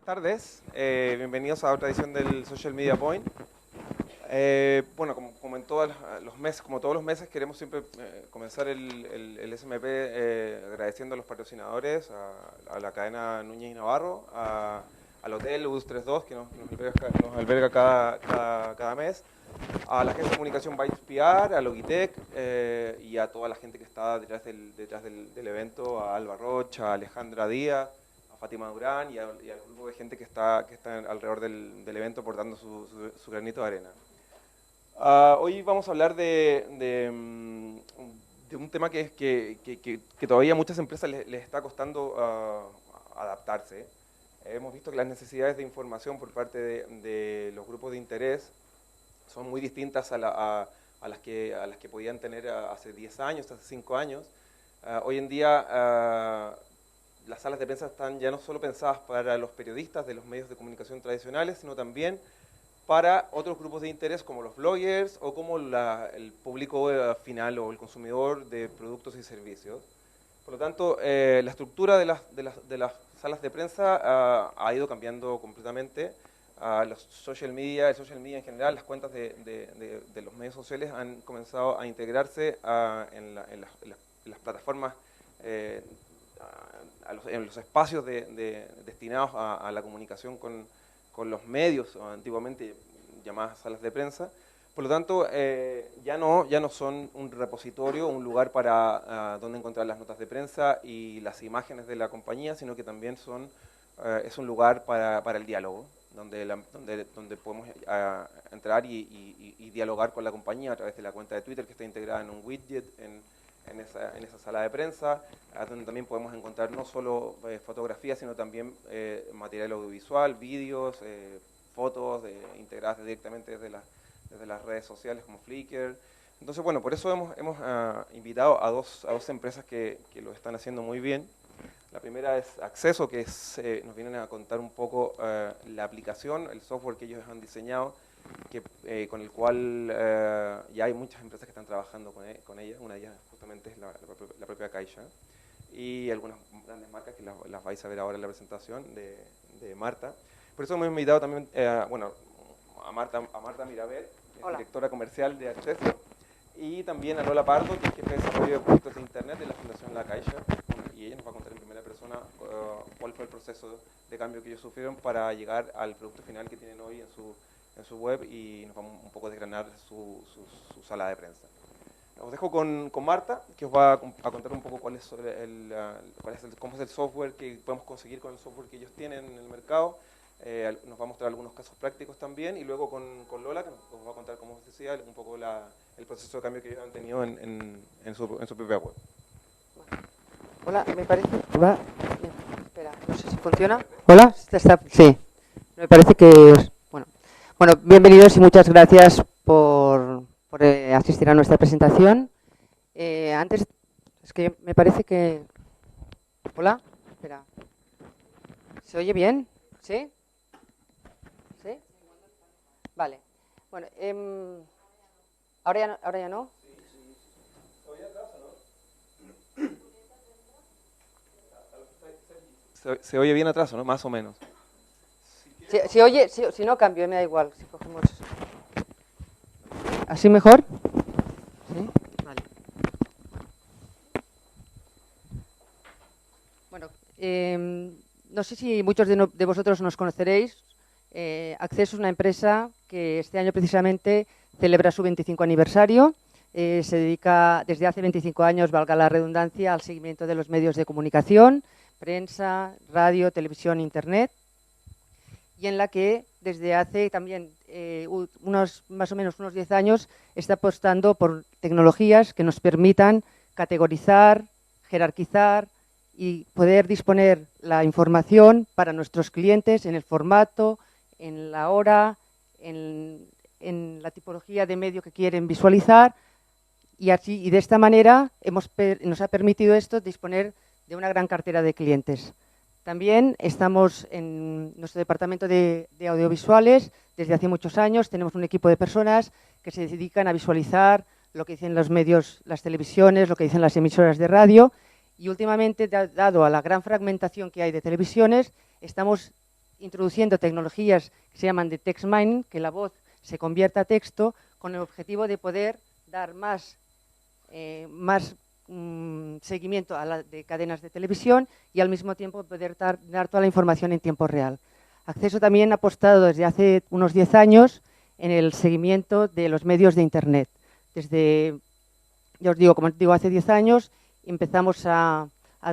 Buenas tardes, bienvenidos a otra edición del Social Media Point. Bueno, como en todos los meses, como todos los meses, queremos siempre comenzar el SMP agradeciendo a los patrocinadores, a la cadena Núñez y Navarro, al hotel US32 que nos alberga cada mes, a la agencia de comunicación Bytes PR, a Logitech y a toda la gente que está detrás del evento, a Alba Rocha, a Alejandra Díaz, Fátima Durán y al grupo de gente que está alrededor del evento aportando su granito de arena. Hoy vamos a hablar de un tema que todavía a muchas empresas les está costando adaptarse. Hemos visto que las necesidades de información por parte de los grupos de interés son muy distintas a las que podían tener hace 10 años, hace 5 años. Hoy en día las salas de prensa están ya no solo pensadas para los periodistas de los medios de comunicación tradicionales, sino también para otros grupos de interés como los bloggers o como el público final o el consumidor de productos y servicios. Por lo tanto, la estructura de las salas de prensa ha ido cambiando completamente. El social media en general, las cuentas de los medios sociales han comenzado a integrarse en las plataformas, en los espacios destinados a la comunicación con los medios, antiguamente llamadas salas de prensa. Por lo tanto, ya no son un repositorio, un lugar para donde encontrar las notas de prensa y las imágenes de la compañía, sino que también es un lugar para el diálogo, donde podemos entrar y dialogar con la compañía a través de la cuenta de Twitter que está integrada en un widget en esa sala de prensa, donde también podemos encontrar no solo fotografías, sino también material audiovisual, vídeos, fotos integradas directamente desde las redes sociales como Flickr. Entonces, bueno, por eso hemos invitado a dos empresas que lo están haciendo muy bien. La primera es Acceso, que nos vienen a contar un poco la aplicación, el software que ellos han diseñado, con el cual ya hay muchas empresas que están trabajando con ella. Una de ellas justamente es la propia Caixa. Y algunas grandes marcas que las vais a ver ahora en la presentación de Marta. Por eso hemos invitado también a Marta Mirabel, directora comercial de Acceso, y también a Lola Pardo, que es jefe de desarrollo de productos de Internet de la Fundación La Caixa. Y ella nos va a contar en primera persona cuál fue el proceso de cambio que ellos sufrieron para llegar al producto final que tienen hoy en su web, y nos vamos un poco a desgranar su sala de prensa. Os dejo con Marta, que os va a contar un poco cómo es el software que podemos conseguir con el software que ellos tienen en el mercado. Nos va a mostrar algunos casos prácticos también, y luego con Lola, que nos va a contar, como os decía, un poco el proceso de cambio que ellos han tenido en su propia web. Hola, me parece... Hola. Espera, no sé si funciona. Hola, sí. Me parece que... Bueno, bienvenidos y muchas gracias por asistir a nuestra presentación. Antes, es que me parece que... Hola, espera. ¿Se oye bien? ¿Sí? ¿Sí? Vale. Bueno, ¿ahora ya no? Se oye bien atrás, ¿no? Más o menos. Si no cambio, me da igual. Si cogemos... ¿Así mejor? ¿Sí? Vale. Bueno, no sé si muchos de vosotros nos conoceréis. Acceso es una empresa que este año precisamente celebra su 25 aniversario. Se dedica desde hace 25 años, valga la redundancia, al seguimiento de los medios de comunicación, prensa, radio, televisión, internet, y en la que desde hace también más o menos unos 10 años está apostando por tecnologías que nos permitan categorizar, jerarquizar y poder disponer la información para nuestros clientes en el formato, en la hora, en la tipología de medio que quieren visualizar, y de esta manera nos ha permitido esto disponer de una gran cartera de clientes. También estamos en nuestro departamento de audiovisuales desde hace muchos años. Tenemos un equipo de personas que se dedican a visualizar lo que dicen los medios, las televisiones, lo que dicen las emisoras de radio. Y últimamente, dado a la gran fragmentación que hay de televisiones, estamos introduciendo tecnologías que se llaman de text mining, que la voz se convierta a texto, con el objetivo de poder dar más seguimiento de cadenas de televisión y al mismo tiempo poder dar toda la información en tiempo real. Acceso también ha apostado desde hace unos 10 años en el seguimiento de los medios de Internet. Desde, ya os digo, como os digo, hace 10 años empezamos a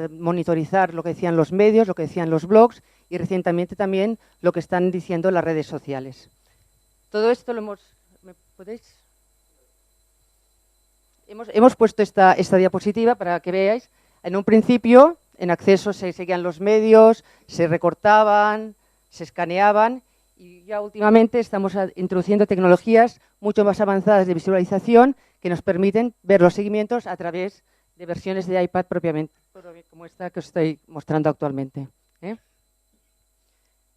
monitorizar lo que decían los medios, lo que decían los blogs y recientemente también lo que están diciendo las redes sociales. Todo esto lo hemos... ¿Me podéis? Hemos puesto esta diapositiva para que veáis. En un principio, en Acceso se seguían los medios, se recortaban, se escaneaban y ya últimamente estamos introduciendo tecnologías mucho más avanzadas de visualización que nos permiten ver los seguimientos a través de versiones de iPad propiamente, como esta que os estoy mostrando actualmente.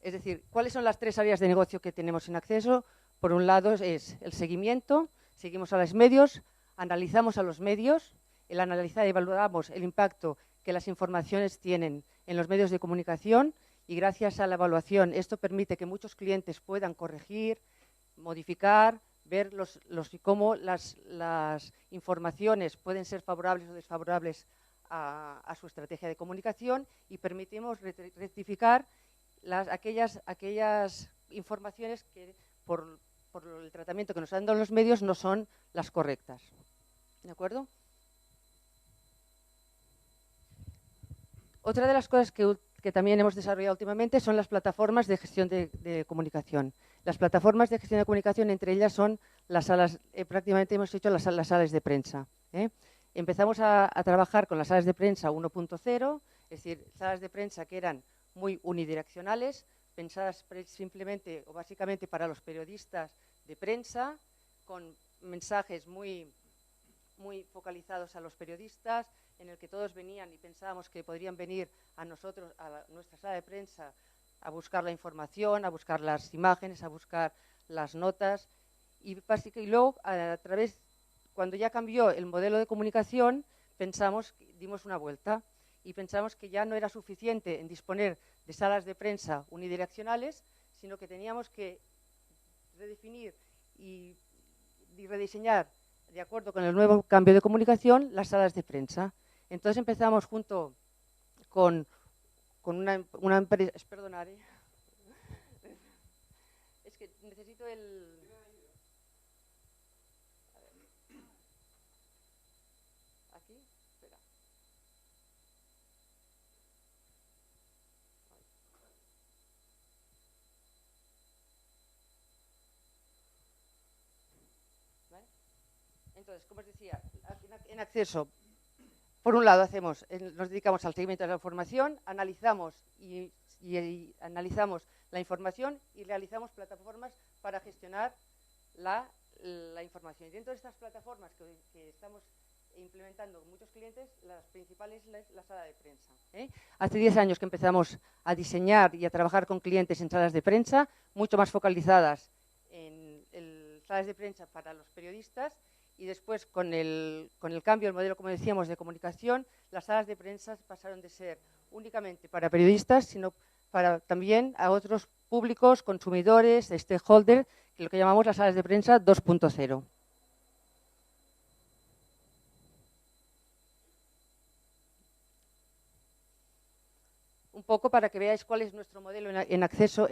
Es decir, ¿cuáles son las 3 áreas de negocio que tenemos en Acceso? Por un lado es el seguimiento, seguimos a los medios, analizamos a los medios, el analizar y evaluamos el impacto que las informaciones tienen en los medios de comunicación y gracias a la evaluación esto permite que muchos clientes puedan corregir, modificar, ver cómo las informaciones pueden ser favorables o desfavorables a su estrategia de comunicación y permitimos rectificar aquellas informaciones que por el tratamiento que nos han dado los medios no son las correctas. ¿De acuerdo? Otra de las cosas que también hemos desarrollado últimamente son las plataformas de gestión de comunicación. Las plataformas de gestión de comunicación, entre ellas son las salas, prácticamente hemos hecho las salas de prensa. Empezamos a trabajar con las salas de prensa 1.0, es decir, salas de prensa que eran muy unidireccionales, pensadas simplemente o básicamente para los periodistas de prensa, con mensajes muy focalizados a los periodistas, en el que todos venían y pensábamos que podrían venir a nosotros, a nuestra sala de prensa, a buscar la información, a buscar las imágenes, a buscar las notas. Y luego, cuando ya cambió el modelo de comunicación, dimos una vuelta y pensamos que ya no era suficiente en disponer de salas de prensa unidireccionales, sino que teníamos que redefinir y rediseñar, de acuerdo con el nuevo cambio de comunicación, las salas de prensa. Entonces empezamos junto con una empresa... Perdonad, es que necesito el... A ver. Aquí, espera. ¿Vale? Entonces, como os decía, en Acceso, por un lado nos dedicamos al seguimiento de la información, analizamos analizamos la información y realizamos plataformas para gestionar la información. Y dentro de estas plataformas que estamos implementando con muchos clientes, las principales es la sala de prensa. Hace 10 años que empezamos a diseñar y a trabajar con clientes en salas de prensa, mucho más focalizadas en salas de prensa para los periodistas. Y después, con el cambio del modelo, como decíamos, de comunicación, las salas de prensa pasaron de ser únicamente para periodistas, sino para también a otros públicos, consumidores, stakeholders, que es lo que llamamos las salas de prensa 2.0. Un poco para que veáis cuál es nuestro modelo en acceso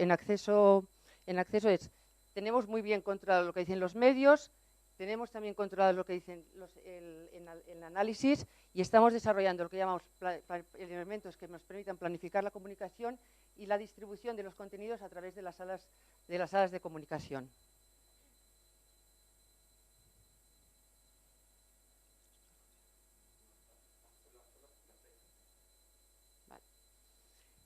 tenemos muy bien controlado lo que dicen los medios, tenemos también controlado lo que dicen el análisis y estamos desarrollando lo que llamamos elementos que nos permitan planificar la comunicación y la distribución de los contenidos a través de las salas de comunicación. Vale.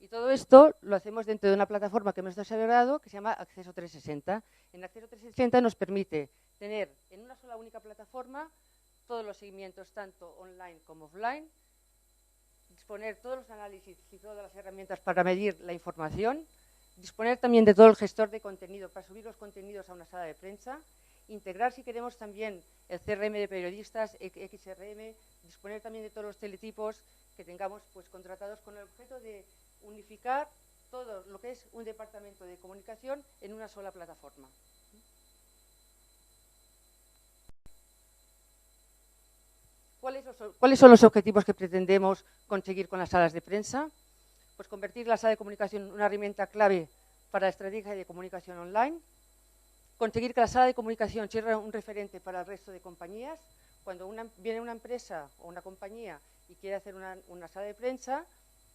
Y todo esto lo hacemos dentro de una plataforma que hemos desarrollado que se llama Acceso 360. En Acceso 360 nos permite tener en una sola única plataforma todos los seguimientos, tanto online como offline, disponer todos los análisis y todas las herramientas para medir la información, disponer también de todo el gestor de contenido para subir los contenidos a una sala de prensa, integrar, si queremos, también el CRM de periodistas, XRM, disponer también de todos los teletipos que tengamos contratados con el objeto de unificar todo lo que es un departamento de comunicación en una sola plataforma. ¿Cuáles son los objetivos que pretendemos conseguir con las salas de prensa? Pues convertir la sala de comunicación en una herramienta clave para la estrategia de comunicación online, conseguir que la sala de comunicación sea un referente para el resto de compañías. Cuando viene una empresa o una compañía y quiere hacer una sala de prensa,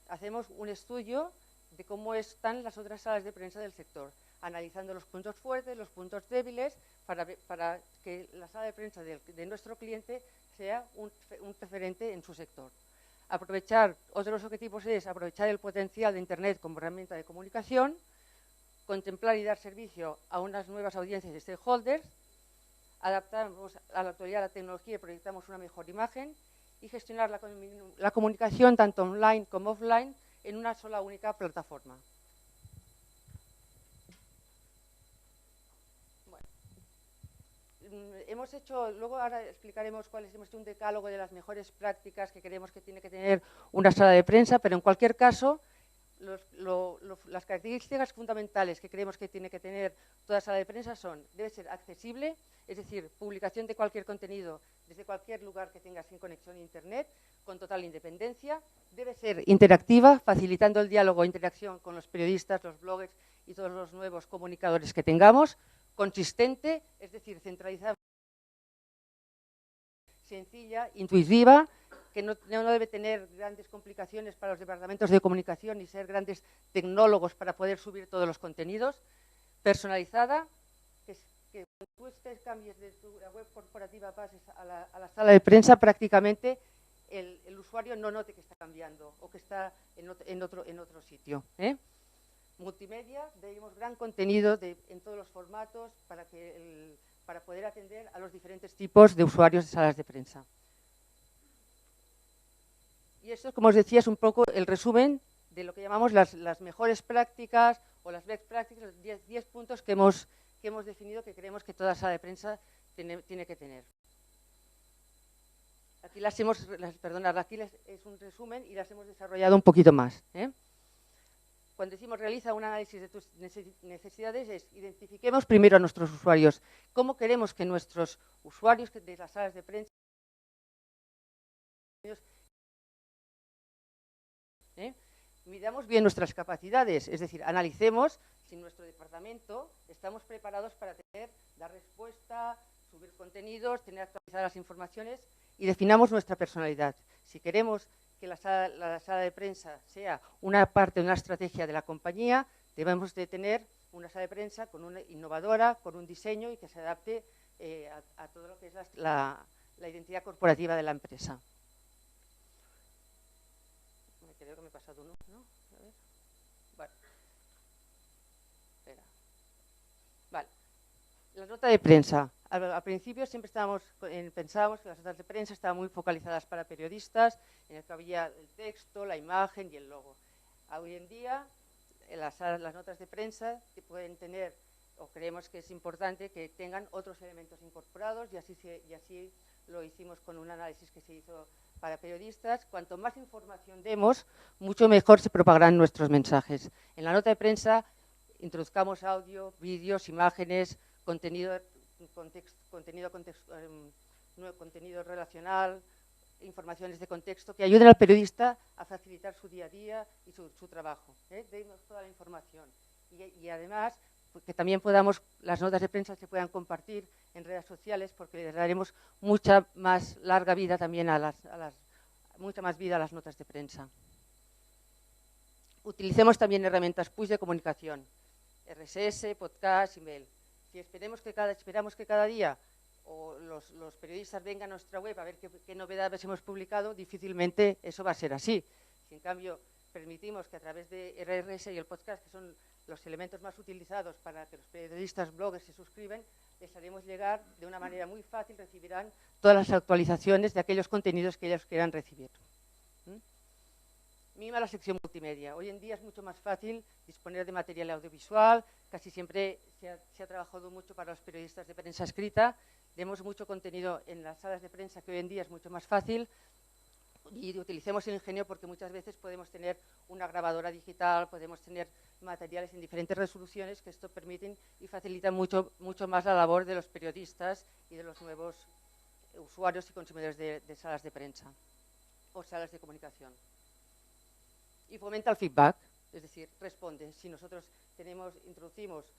hacemos un estudio de cómo están las otras salas de prensa del sector, analizando los puntos fuertes, los puntos débiles, para que la sala de prensa de nuestro cliente sea un referente en su sector. Otro de los objetivos es aprovechar el potencial de Internet como herramienta de comunicación, contemplar y dar servicio a unas nuevas audiencias de stakeholders, adaptamos a la actualidad la tecnología y proyectamos una mejor imagen y gestionar la comunicación tanto online como offline en una sola única plataforma. Luego ahora explicaremos cuáles hemos hecho un decálogo de las mejores prácticas que creemos que tiene que tener una sala de prensa, pero en cualquier caso, las características fundamentales que creemos que tiene que tener toda sala de prensa debe ser accesible, es decir, publicación de cualquier contenido desde cualquier lugar que tenga sin conexión a Internet, con total independencia, debe ser interactiva, facilitando el diálogo e interacción con los periodistas, los bloggers y todos los nuevos comunicadores que tengamos, consistente, es decir, centralizada, sencilla, intuitiva, que no debe tener grandes complicaciones para los departamentos de comunicación ni ser grandes tecnólogos para poder subir todos los contenidos, personalizada, que cuando tú cambies de la web corporativa pases a la sala de prensa, prácticamente el usuario no note que está cambiando o que está en otro sitio. Multimedia, tenemos gran contenido en todos los formatos para poder atender a los diferentes tipos de usuarios de salas de prensa. Y esto, como os decía, es un poco el resumen de lo que llamamos las mejores prácticas o las best practices, los 10 puntos que hemos definido que creemos que toda sala de prensa tiene que tener. Aquí aquí es un resumen y las hemos desarrollado un poquito más. Cuando decimos realiza un análisis de tus necesidades, identifiquemos primero a nuestros usuarios. ¿Cómo queremos que nuestros usuarios de las salas de prensa midamos bien nuestras capacidades? Es decir, analicemos si en nuestro departamento estamos preparados para dar respuesta, subir contenidos, tener actualizadas las informaciones y definamos nuestra personalidad. Si queremos que la sala de prensa sea una parte de una estrategia de la compañía, debemos de tener una sala de prensa innovadora, con un diseño y que se adapte a todo lo que es la identidad corporativa de la empresa. Creo que me he pasado uno, ¿no? A ver. Vale. Espera. Vale. La nota de prensa. Al principio siempre pensábamos que las notas de prensa estaban muy focalizadas para periodistas, en el que había el texto, la imagen y el logo. Hoy en día, las notas de prensa pueden tener, o creemos que es importante, que tengan otros elementos incorporados, y así lo hicimos con un análisis que se hizo para periodistas. Cuanto más información demos, mucho mejor se propagarán nuestros mensajes. En la nota de prensa introduzcamos audio, vídeos, imágenes, contenido relacional, informaciones de contexto que ayuden al periodista a facilitar su día a día y su trabajo. Demos toda la información. Y además, que también las notas de prensa se puedan compartir en redes sociales, porque le daremos mucha más larga vida también mucha más vida a las notas de prensa. Utilicemos también herramientas push de comunicación, RSS, podcast, email. Si esperamos que cada día los periodistas vengan a nuestra web a ver qué novedades hemos publicado, difícilmente eso va a ser así. Si en cambio permitimos que a través de RSS y el podcast, que son los elementos más utilizados para que los periodistas, bloggers se suscriben, les haremos llegar de una manera muy fácil, recibirán todas las actualizaciones de aquellos contenidos que ellos quieran recibir. Mima la sección multimedia. Hoy en día es mucho más fácil disponer de material audiovisual, casi siempre se ha trabajado mucho para los periodistas de prensa escrita, tenemos mucho contenido en las salas de prensa que hoy en día es mucho más fácil. y utilicemos el ingenio, porque muchas veces podemos tener una grabadora digital, podemos tener materiales en diferentes resoluciones, que esto permiten y facilitan mucho más la labor de los periodistas y de los nuevos usuarios y consumidores de salas de prensa o salas de comunicación. Y fomenta el feedback, es decir, responde. Si nosotros introducimos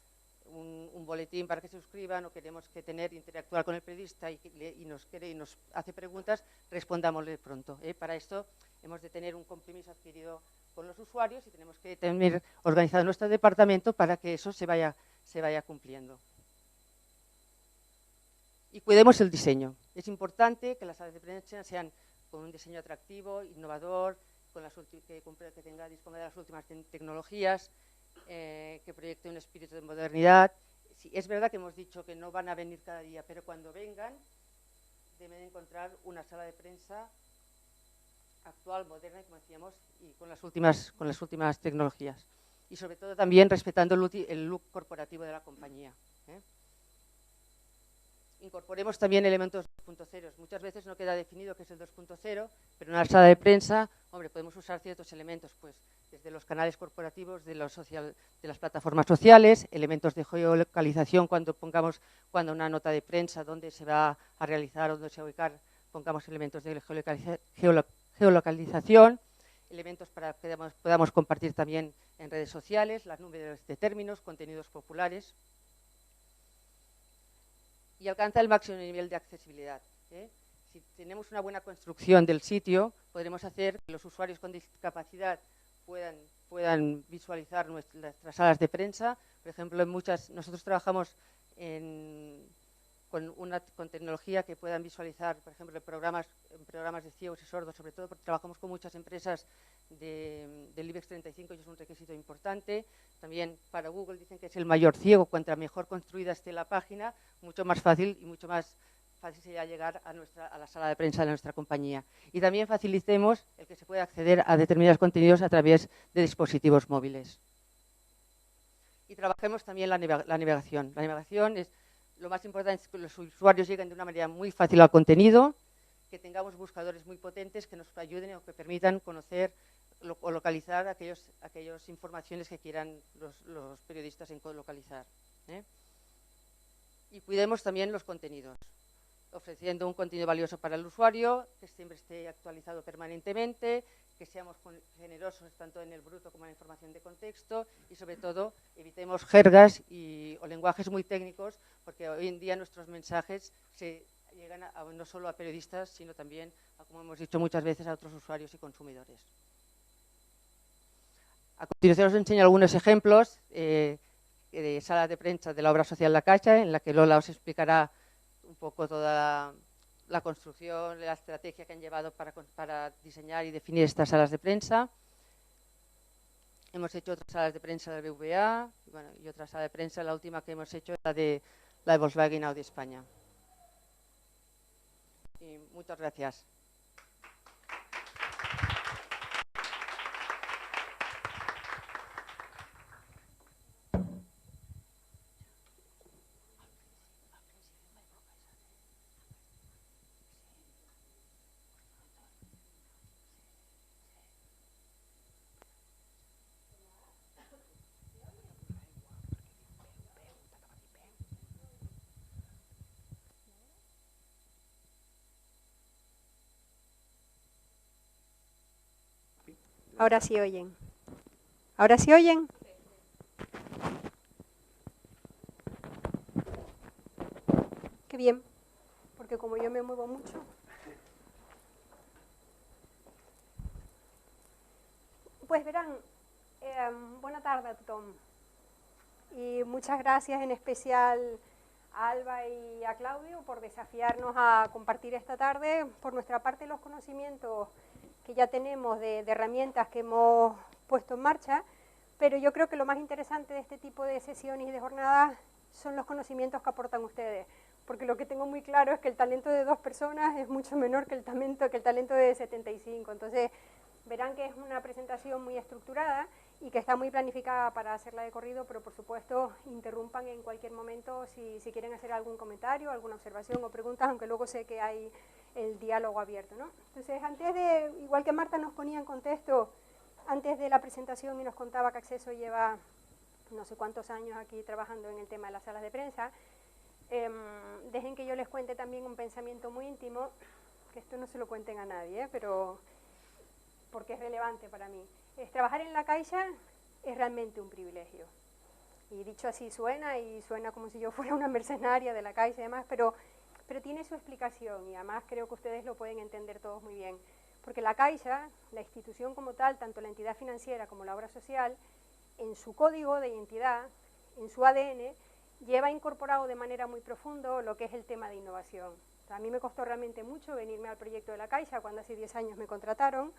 un boletín para que se suscriban, o queremos interactuar con el periodista y nos hace preguntas, respondámosle pronto. Para esto hemos de tener un compromiso adquirido con los usuarios y tenemos que tener organizado nuestro departamento para que eso se vaya cumpliendo. Y cuidemos el diseño. Es importante que las salas de prensa sean con un diseño atractivo, innovador, que disponga de las últimas tecnologías, que proyecte un espíritu de modernidad. Sí, es verdad que hemos dicho que no van a venir cada día, pero cuando vengan deben encontrar una sala de prensa actual, moderna, como decíamos, y con las últimas tecnologías. Y sobre todo también respetando el look corporativo de la compañía. Incorporemos también elementos 2.0. Muchas veces no queda definido qué es el 2.0, pero en una sala de prensa, hombre, podemos usar ciertos elementos, pues desde los canales corporativos, de las plataformas sociales, elementos de geolocalización cuando una nota de prensa, dónde se va a realizar, dónde se va a ubicar, pongamos elementos de geolocalización, elementos para que podamos compartir también en redes sociales, las nubes de términos, contenidos populares. Y alcanza el máximo nivel de accesibilidad. Si tenemos una buena construcción del sitio, podremos hacer que los usuarios con discapacidad puedan visualizar nuestras salas de prensa. Por ejemplo, nosotros trabajamos con tecnología que puedan visualizar, por ejemplo, programas de ciegos y sordos, sobre todo porque trabajamos con muchas empresas del IBEX 35 y es un requisito importante. También para Google dicen que es el mayor ciego. Cuanto mejor construida esté la página, mucho más fácil será llegar a la sala de prensa de nuestra compañía. Y también facilitemos el que se pueda acceder a determinados contenidos a través de dispositivos móviles. Y trabajemos también la navegación. La navegación es lo más importante, es que los usuarios lleguen de una manera muy fácil al contenido, que tengamos buscadores muy potentes que nos ayuden o que permitan conocer o localizar aquellas informaciones que quieran los periodistas localizar. Y cuidemos también los contenidos, ofreciendo un contenido valioso para el usuario, que siempre esté actualizado permanentemente, que seamos generosos tanto en el bruto como en la información de contexto y, sobre todo, evitemos jergas o lenguajes muy técnicos, porque hoy en día nuestros mensajes llegan no solo a periodistas, sino también, como hemos dicho muchas veces, a otros usuarios y consumidores. A continuación os enseño algunos ejemplos de salas de prensa de la obra social La Caixa, en la que Lola os explicará un poco toda la construcción, la estrategia que han llevado para diseñar y definir estas salas de prensa. Hemos hecho otras salas de prensa del BVA y otra sala de prensa, la última que hemos hecho es la de Volkswagen Audi España. Y muchas gracias. Ahora sí oyen. ¿Ahora sí oyen? Qué bien, porque como yo me muevo mucho. Pues verán, buena tarde a tothom. Y muchas gracias en especial a Alba y a Claudio por desafiarnos a compartir esta tarde, por nuestra parte, los conocimientos que ya tenemos de herramientas que hemos puesto en marcha, pero yo creo que lo más interesante de este tipo de sesiones y de jornadas son los conocimientos que aportan ustedes, porque lo que tengo muy claro es que el talento de 2 personas es mucho menor que el talento de 75, entonces verán que es una presentación muy estructurada y que está muy planificada para hacerla de corrido, pero por supuesto interrumpan en cualquier momento si quieren hacer algún comentario, alguna observación o preguntas, aunque luego sé que hay el diálogo abierto, ¿no? Entonces, igual que Marta nos ponía en contexto antes de la presentación y nos contaba que Acceso lleva no sé cuántos años aquí trabajando en el tema de las salas de prensa, dejen que yo les cuente también un pensamiento muy íntimo, que esto no se lo cuenten a nadie, pero porque es relevante para mí. Trabajar en la Caixa es realmente un privilegio. Y dicho así suena, y suena como si yo fuera una mercenaria de la Caixa y demás, pero tiene su explicación, y además creo que ustedes lo pueden entender todos muy bien. Porque la Caixa, la institución como tal, tanto la entidad financiera como la obra social, en su código de identidad, en su ADN, lleva incorporado de manera muy profunda lo que es el tema de innovación. O sea, a mí me costó realmente mucho venirme al proyecto de la Caixa cuando hace 10 años me contrataron,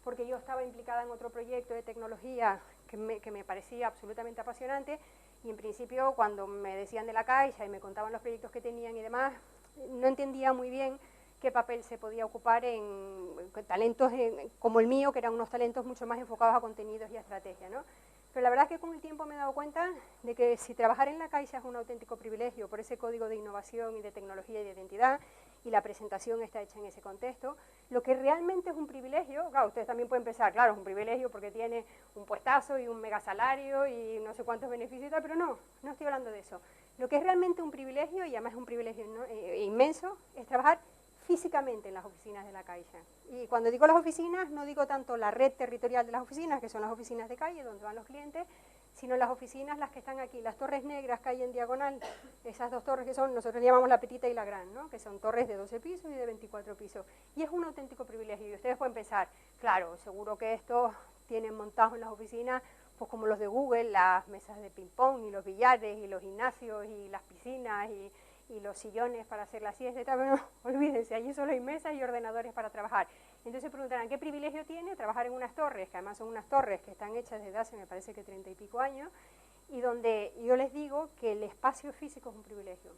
porque yo estaba implicada en otro proyecto de tecnología que me parecía absolutamente apasionante, y en principio cuando me decían de la Caixa y me contaban los proyectos que tenían y demás, no entendía muy bien qué papel se podía ocupar en talentos como el mío, que eran unos talentos mucho más enfocados a contenidos y a estrategia, ¿no? Pero la verdad es que con el tiempo me he dado cuenta de que si trabajar en la Caixa es un auténtico privilegio por ese código de innovación y de tecnología y de identidad, y la presentación está hecha en ese contexto, lo que realmente es un privilegio, claro, ustedes también pueden pensar, claro, es un privilegio porque tiene un puestazo y un mega salario y no sé cuántos beneficios y tal, pero no estoy hablando de eso. Lo que es realmente un privilegio, y además es un privilegio inmenso, es trabajar físicamente en las oficinas de la Caixa. Y cuando digo las oficinas, no digo tanto la red territorial de las oficinas, que son las oficinas de calle, donde van los clientes, sino las oficinas, las que están aquí, las torres negras que hay en diagonal, esas dos torres que son, nosotros llamamos la petita y la gran, ¿no? Que son torres de 12 pisos y de 24 pisos. Y es un auténtico privilegio. Y ustedes pueden pensar, claro, seguro que estos tienen montados en las oficinas, pues como los de Google, las mesas de ping-pong y los billares y los gimnasios y las piscinas y los sillones para hacer la siesta y tal, pero no, olvídense, allí solo hay mesas y ordenadores para trabajar. Entonces se preguntarán, ¿qué privilegio tiene trabajar en unas torres, que además son unas torres que están hechas desde hace, me parece que 30 y pico años, y donde yo les digo que el espacio físico es un privilegio?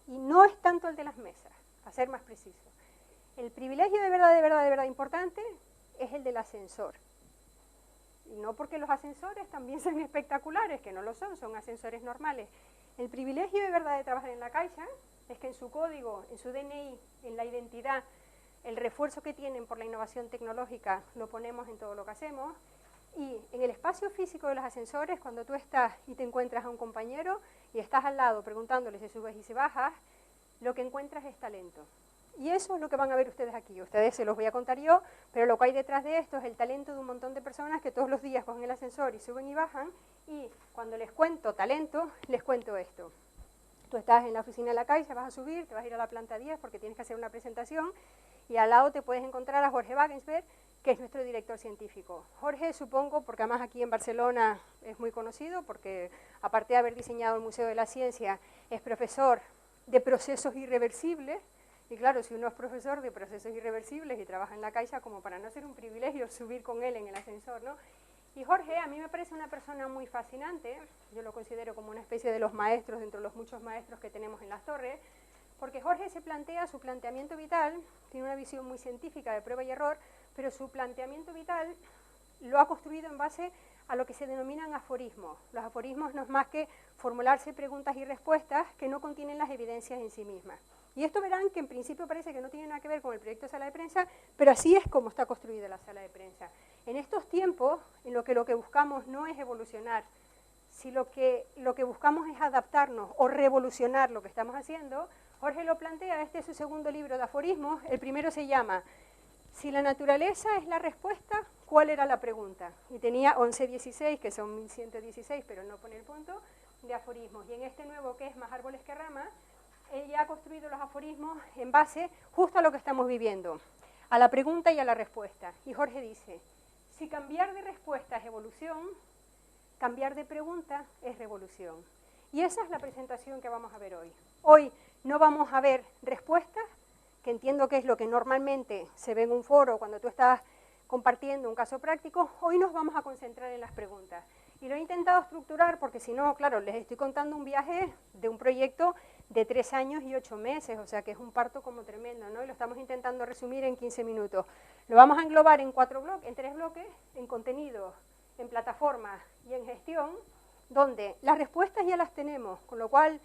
Y no es tanto el de las mesas, a ser más preciso. El privilegio de verdad importante es el del ascensor. Y no porque los ascensores también sean espectaculares, que no lo son ascensores normales. El privilegio de verdad de trabajar en la Caixa es que en su código, en su DNI, en la identidad, el refuerzo que tienen por la innovación tecnológica lo ponemos en todo lo que hacemos, y en el espacio físico de los ascensores, cuando tú estás y te encuentras a un compañero y estás al lado preguntándole si subes y si bajas, lo que encuentras es talento. Y eso es lo que van a ver ustedes aquí. Ustedes se los voy a contar yo, pero lo que hay detrás de esto es el talento de un montón de personas que todos los días cogen el ascensor y suben y bajan, y cuando les cuento talento, les cuento esto. Tú estás en la oficina de la Caixa, vas a subir, te vas a ir a la planta 10 porque tienes que hacer una presentación, y al lado te puedes encontrar a Jorge Wagensberg, que es nuestro director científico. Jorge, supongo, porque además aquí en Barcelona es muy conocido, porque aparte de haber diseñado el Museo de la Ciencia, es profesor de procesos irreversibles. Y claro, si uno es profesor de procesos irreversibles y trabaja en la Caixa, como para no ser un privilegio subir con él en el ascensor, ¿no? Y Jorge, a mí me parece una persona muy fascinante, yo lo considero como una especie de los maestros dentro de los muchos maestros que tenemos en las torres, porque Jorge se plantea, su planteamiento vital, tiene una visión muy científica de prueba y error, pero su planteamiento vital lo ha construido en base a lo que se denominan aforismos. Los aforismos no es más que formularse preguntas y respuestas que no contienen las evidencias en sí mismas. Y esto verán que en principio parece que no tiene nada que ver con el proyecto de sala de prensa, pero así es como está construida la sala de prensa. En estos tiempos, en lo que buscamos no es evolucionar, si lo que buscamos es adaptarnos o revolucionar lo que estamos haciendo, Jorge lo plantea, este es su segundo libro de aforismos, el primero se llama Si la naturaleza es la respuesta, ¿cuál era la pregunta? Y tenía 1116, que son 1116, pero no pone el punto, de aforismos. Y en este nuevo, que es Más árboles que ramas, él ya ha construido los aforismos en base justo a lo que estamos viviendo, a la pregunta y a la respuesta. Y Jorge dice, si cambiar de respuesta es evolución, cambiar de pregunta es revolución. Y esa es la presentación que vamos a ver hoy. Hoy no vamos a ver respuestas, que entiendo que es lo que normalmente se ve en un foro cuando tú estás compartiendo un caso práctico. Hoy nos vamos a concentrar en las preguntas. Y lo he intentado estructurar porque si no, claro, les estoy contando un viaje de un proyecto de 3 años y 8 meses, o sea que es un parto como tremendo, ¿no? Y lo estamos intentando resumir en 15 minutos. Lo vamos a englobar en 3 bloques, en contenidos, en plataformas y en gestión, donde las respuestas ya las tenemos, con lo cual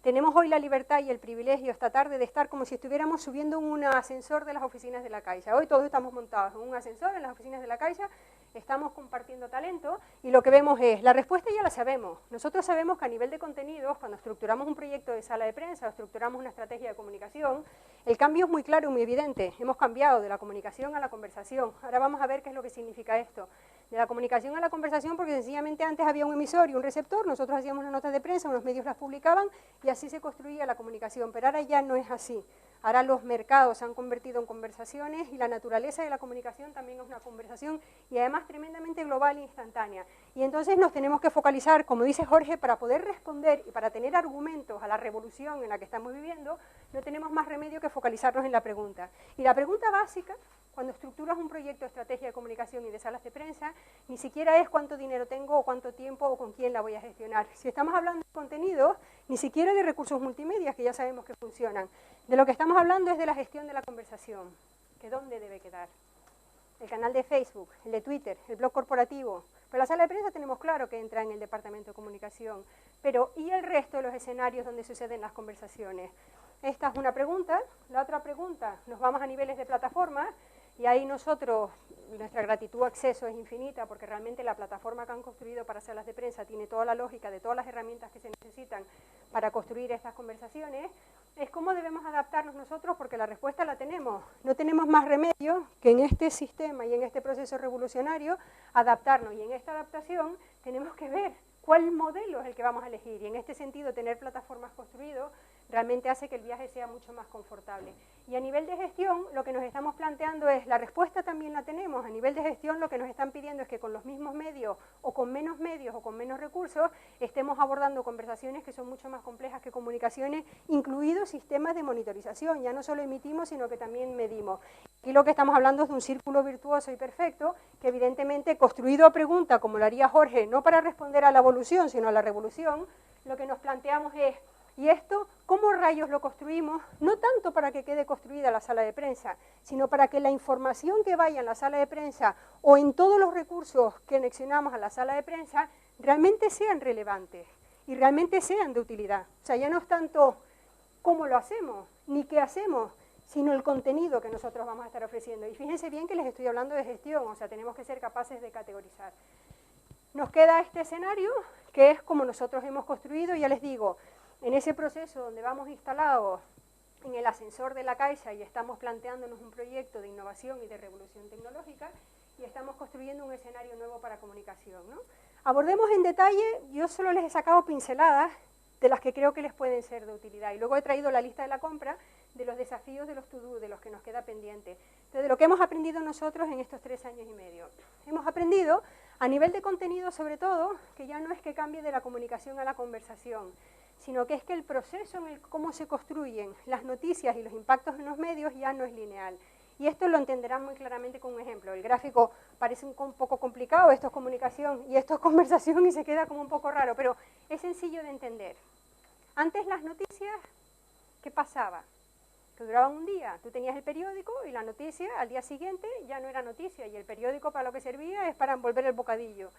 tenemos hoy la libertad y el privilegio esta tarde de estar como si estuviéramos subiendo un ascensor de las oficinas de la Caixa. Hoy todos estamos montados en un ascensor en las oficinas de la Caixa, estamos compartiendo talento y lo que vemos es, la respuesta ya la sabemos. Nosotros sabemos que a nivel de contenidos, cuando estructuramos un proyecto de sala de prensa o estructuramos una estrategia de comunicación, el cambio es muy claro y muy evidente. Hemos cambiado de la comunicación a la conversación. Ahora vamos a ver qué es lo que significa esto. De la comunicación a la conversación, porque sencillamente antes había un emisor y un receptor, nosotros hacíamos una nota de prensa, unos medios las publicaban y así se construía la comunicación, pero ahora ya no es así. Ahora los mercados se han convertido en conversaciones y la naturaleza de la comunicación también es una conversación y además tremendamente global e instantánea. Y entonces nos tenemos que focalizar, como dice Jorge, para poder responder y para tener argumentos a la revolución en la que estamos viviendo, no tenemos más remedio que focalizarnos en la pregunta. Y la pregunta básica, cuando estructuras un proyecto de estrategia de comunicación y de salas de prensa, ni siquiera es cuánto dinero tengo o cuánto tiempo o con quién la voy a gestionar. Si estamos hablando de contenidos, ni siquiera de recursos multimedia, que ya sabemos que funcionan. De lo que estamos hablando es de la gestión de la conversación, que dónde debe quedar. El canal de Facebook, el de Twitter, el blog corporativo. Pero la sala de prensa tenemos claro que entra en el departamento de comunicación. Pero, ¿y el resto de los escenarios donde suceden las conversaciones? Esta es una pregunta. La otra pregunta, nos vamos a niveles de plataforma. Y ahí nosotros, nuestra gratitud acceso es infinita porque realmente la plataforma que han construido para salas de prensa tiene toda la lógica de todas las herramientas que se necesitan para construir estas conversaciones. Es cómo debemos adaptarnos nosotros porque la respuesta la tenemos. No tenemos más remedio que en este sistema y en este proceso revolucionario adaptarnos. Y en esta adaptación tenemos que ver cuál modelo es el que vamos a elegir. Y en este sentido tener plataformas construidas realmente hace que el viaje sea mucho más confortable. Y a nivel de gestión, lo que nos estamos planteando es, la respuesta también la tenemos, a nivel de gestión lo que nos están pidiendo es que con los mismos medios, o con menos recursos, estemos abordando conversaciones que son mucho más complejas que comunicaciones, incluidos sistemas de monitorización, ya no solo emitimos, sino que también medimos. Aquí lo que estamos hablando es de un círculo virtuoso y perfecto, que evidentemente construido a pregunta, como lo haría Jorge, no para responder a la evolución, sino a la revolución, lo que nos planteamos es, ¿y esto cómo rayos lo construimos? No tanto para que quede construida la sala de prensa, sino para que la información que vaya en la sala de prensa o en todos los recursos que anexionamos a la sala de prensa realmente sean relevantes y realmente sean de utilidad. O sea, ya no es tanto cómo lo hacemos, ni qué hacemos, sino el contenido que nosotros vamos a estar ofreciendo. Y fíjense bien que les estoy hablando de gestión, o sea, tenemos que ser capaces de categorizar. Nos queda este escenario, que es como nosotros hemos construido, ya les digo, en ese proceso donde vamos instalados en el ascensor de la Caixa y estamos planteándonos un proyecto de innovación y de revolución tecnológica y estamos construyendo un escenario nuevo para comunicación, ¿no? Abordemos en detalle, yo solo les he sacado pinceladas de las que creo que les pueden ser de utilidad y luego he traído la lista de la compra de los desafíos de los to-do, de los que nos queda pendiente. Entonces, de lo que hemos aprendido nosotros en estos 3 años y medio. Hemos aprendido, a nivel de contenido sobre todo, que ya no es que cambie de la comunicación a la conversación, sino que es que el proceso en el cómo se construyen las noticias y los impactos en los medios ya no es lineal. Y esto lo entenderán muy claramente con un ejemplo. El gráfico parece un poco complicado, esto es comunicación y esto es conversación y se queda como un poco raro, pero es sencillo de entender. Antes las noticias, ¿qué pasaba? Que duraban un día. Tú tenías el periódico y la noticia al día siguiente ya no era noticia y el periódico para lo que servía es para envolver el bocadillo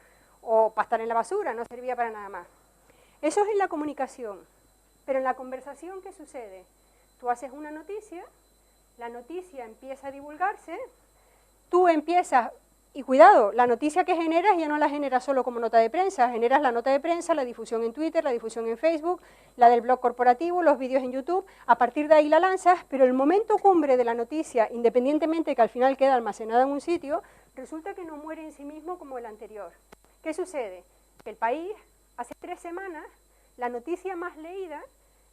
o para estar en la basura, no servía para nada más. Eso es en la comunicación, pero en la conversación, ¿qué sucede? Tú haces una noticia, la noticia empieza a divulgarse, tú empiezas, y cuidado, la noticia que generas ya no la generas solo como nota de prensa, generas la nota de prensa, la difusión en Twitter, la difusión en Facebook, la del blog corporativo, los vídeos en YouTube, a partir de ahí la lanzas, pero el momento cumbre de la noticia, independientemente que al final queda almacenada en un sitio, resulta que no muere en sí mismo como el anterior. ¿Qué sucede? Que el país... Hace 3 semanas, la noticia más leída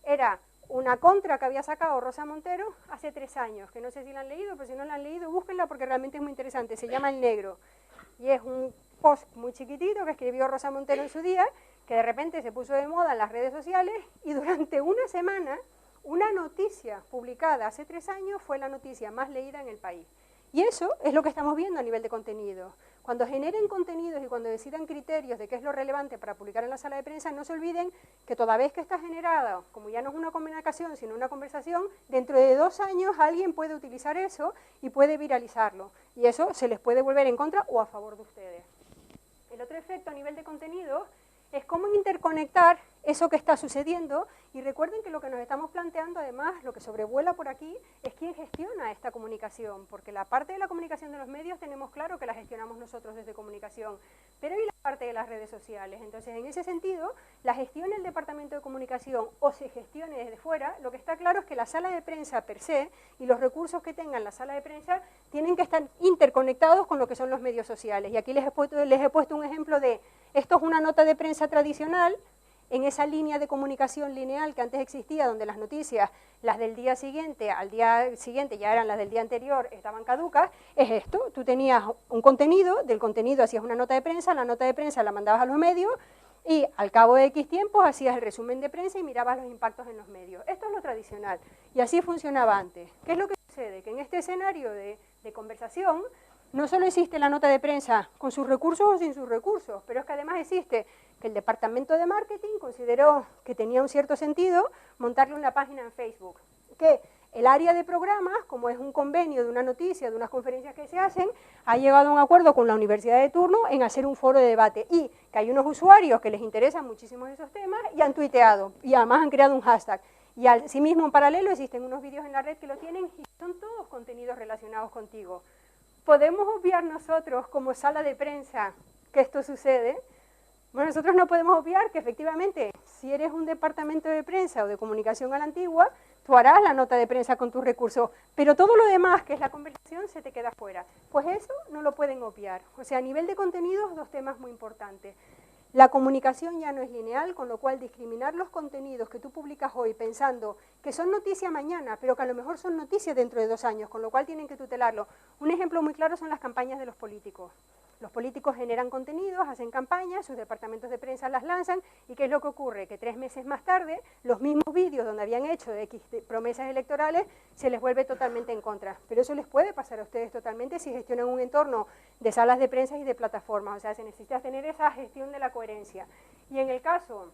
era una contra que había sacado Rosa Montero hace 3 años, que no sé si la han leído, pero si no la han leído, búsquenla porque realmente es muy interesante. Se llama El Negro y es un post muy chiquitito que escribió Rosa Montero en su día, que de repente se puso de moda en las redes sociales y durante una semana, una noticia publicada hace 3 años fue la noticia más leída en el país. Y eso es lo que estamos viendo a nivel de contenido. Cuando generen contenidos y cuando decidan criterios de qué es lo relevante para publicar en la sala de prensa, no se olviden que toda vez que está generada, como ya no es una comunicación, sino una conversación, dentro de 2 años alguien puede utilizar eso y puede viralizarlo. Y eso se les puede volver en contra o a favor de ustedes. El otro efecto a nivel de contenido es cómo interconectar eso que está sucediendo, y recuerden que lo que nos estamos planteando, además, lo que sobrevuela por aquí, es quién gestiona esta comunicación, porque la parte de la comunicación de los medios tenemos claro que la gestionamos nosotros desde comunicación, pero ¿y la parte de las redes sociales? Entonces, en ese sentido, la gestión del Departamento de Comunicación o se gestione desde fuera, lo que está claro es que la sala de prensa per se y los recursos que tengan la sala de prensa tienen que estar interconectados con lo que son los medios sociales. Y aquí les he puesto un ejemplo de, esto es una nota de prensa tradicional, en esa línea de comunicación lineal que antes existía, donde las noticias, las del día siguiente, al día siguiente ya eran las del día anterior, estaban caducas, es esto, tú tenías un contenido, del contenido hacías una nota de prensa, la nota de prensa la mandabas a los medios, y al cabo de X tiempos hacías el resumen de prensa y mirabas los impactos en los medios. Esto es lo tradicional, y así funcionaba antes. ¿Qué es lo que sucede? Que en este escenario de conversación, no solo existe la nota de prensa con sus recursos o sin sus recursos, pero es que además existe que el departamento de marketing consideró que tenía un cierto sentido montarle una página en Facebook, que el área de programas, como es un convenio de una noticia, de unas conferencias que se hacen, ha llegado a un acuerdo con la universidad de turno en hacer un foro de debate, y que hay unos usuarios que les interesan muchísimo esos temas y han tuiteado, y además han creado un hashtag. Y asimismo, en paralelo, existen unos vídeos en la red que lo tienen y son todos contenidos relacionados contigo. ¿Podemos obviar nosotros, como sala de prensa, que esto sucede? Bueno, nosotros no podemos obviar que efectivamente, si eres un departamento de prensa o de comunicación a la antigua, tú harás la nota de prensa con tus recursos, pero todo lo demás, que es la conversación, se te queda fuera. Pues eso no lo pueden obviar. O sea, a nivel de contenidos, dos temas muy importantes. La comunicación ya no es lineal, con lo cual discriminar los contenidos que tú publicas hoy pensando que son noticia mañana, pero que a lo mejor son noticias dentro de 2 años, con lo cual tienen que tutelarlo. Un ejemplo muy claro son las campañas de los políticos. Los políticos generan contenidos, hacen campañas, sus departamentos de prensa las lanzan, y ¿qué es lo que ocurre? Que 3 meses más tarde, los mismos vídeos donde habían hecho X promesas electorales se les vuelve totalmente en contra. Pero eso les puede pasar a ustedes totalmente si gestionan un entorno de salas de prensa y de plataformas. O sea, se necesita tener esa gestión de la coherencia. Y en el caso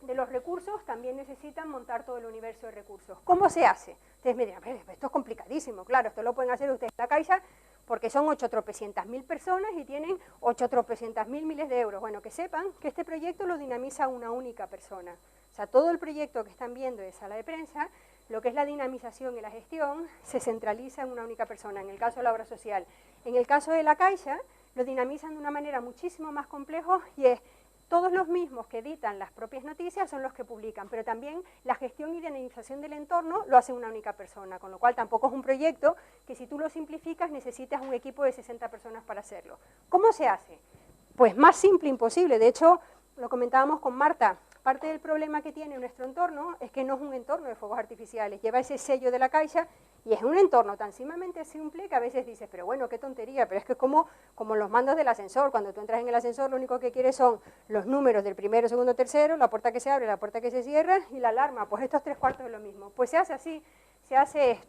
de los recursos, también necesitan montar todo el universo de recursos. ¿Cómo se hace? Ustedes me dirán, esto es complicadísimo. Claro, esto lo pueden hacer ustedes en la Caixa, porque son 8.300.000 personas y tienen 8.300.000 miles de euros. Bueno, que sepan que este proyecto lo dinamiza una única persona. O sea, todo el proyecto que están viendo de sala de prensa, lo que es la dinamización y la gestión, se centraliza en una única persona, en el caso de la obra social. En el caso de la Caixa, lo dinamizan de una manera muchísimo más compleja, y es todos los mismos que editan las propias noticias son los que publican, pero también la gestión y dinamización del entorno lo hace una única persona, con lo cual tampoco es un proyecto que, si tú lo simplificas, necesitas un equipo de 60 personas para hacerlo. ¿Cómo se hace? Pues más simple imposible. De hecho, lo comentábamos con Marta, parte del problema que tiene nuestro entorno es que no es un entorno de fuegos artificiales, lleva ese sello de la Caixa y es un entorno tan sumamente simple que a veces dices, pero bueno, qué tontería, pero es que es como los mandos del ascensor. Cuando tú entras en el ascensor, lo único que quieres son los números del primero, segundo, tercero, la puerta que se abre, la puerta que se cierra y la alarma. Pues estos 3/4 es lo mismo. Pues se hace así,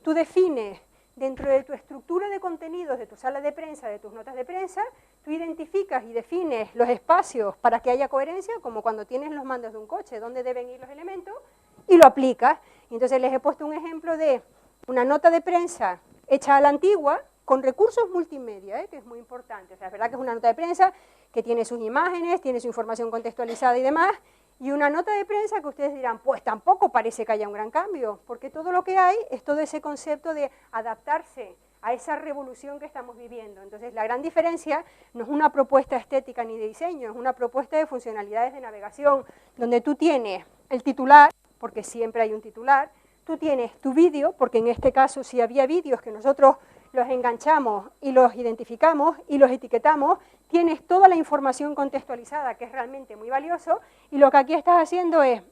tú defines dentro de tu estructura de contenidos, de tu sala de prensa, de tus notas de prensa, tú identificas y defines los espacios para que haya coherencia, como cuando tienes los mandos de un coche, dónde deben ir los elementos, y lo aplicas. Entonces les he puesto un ejemplo de una nota de prensa hecha a la antigua, con recursos multimedia, que es muy importante. O sea, es verdad que es una nota de prensa que tiene sus imágenes, tiene su información contextualizada y demás, y una nota de prensa que ustedes dirán, pues tampoco parece que haya un gran cambio, porque todo lo que hay es todo ese concepto de adaptarse a esa revolución que estamos viviendo. Entonces, la gran diferencia no es una propuesta estética ni de diseño, es una propuesta de funcionalidades de navegación, donde tú tienes el titular, porque siempre hay un titular, tú tienes tu vídeo, porque en este caso si había vídeos que nosotros los enganchamos y los identificamos y los etiquetamos, tienes toda la información contextualizada, que es realmente muy valioso, y lo que aquí estás haciendo es,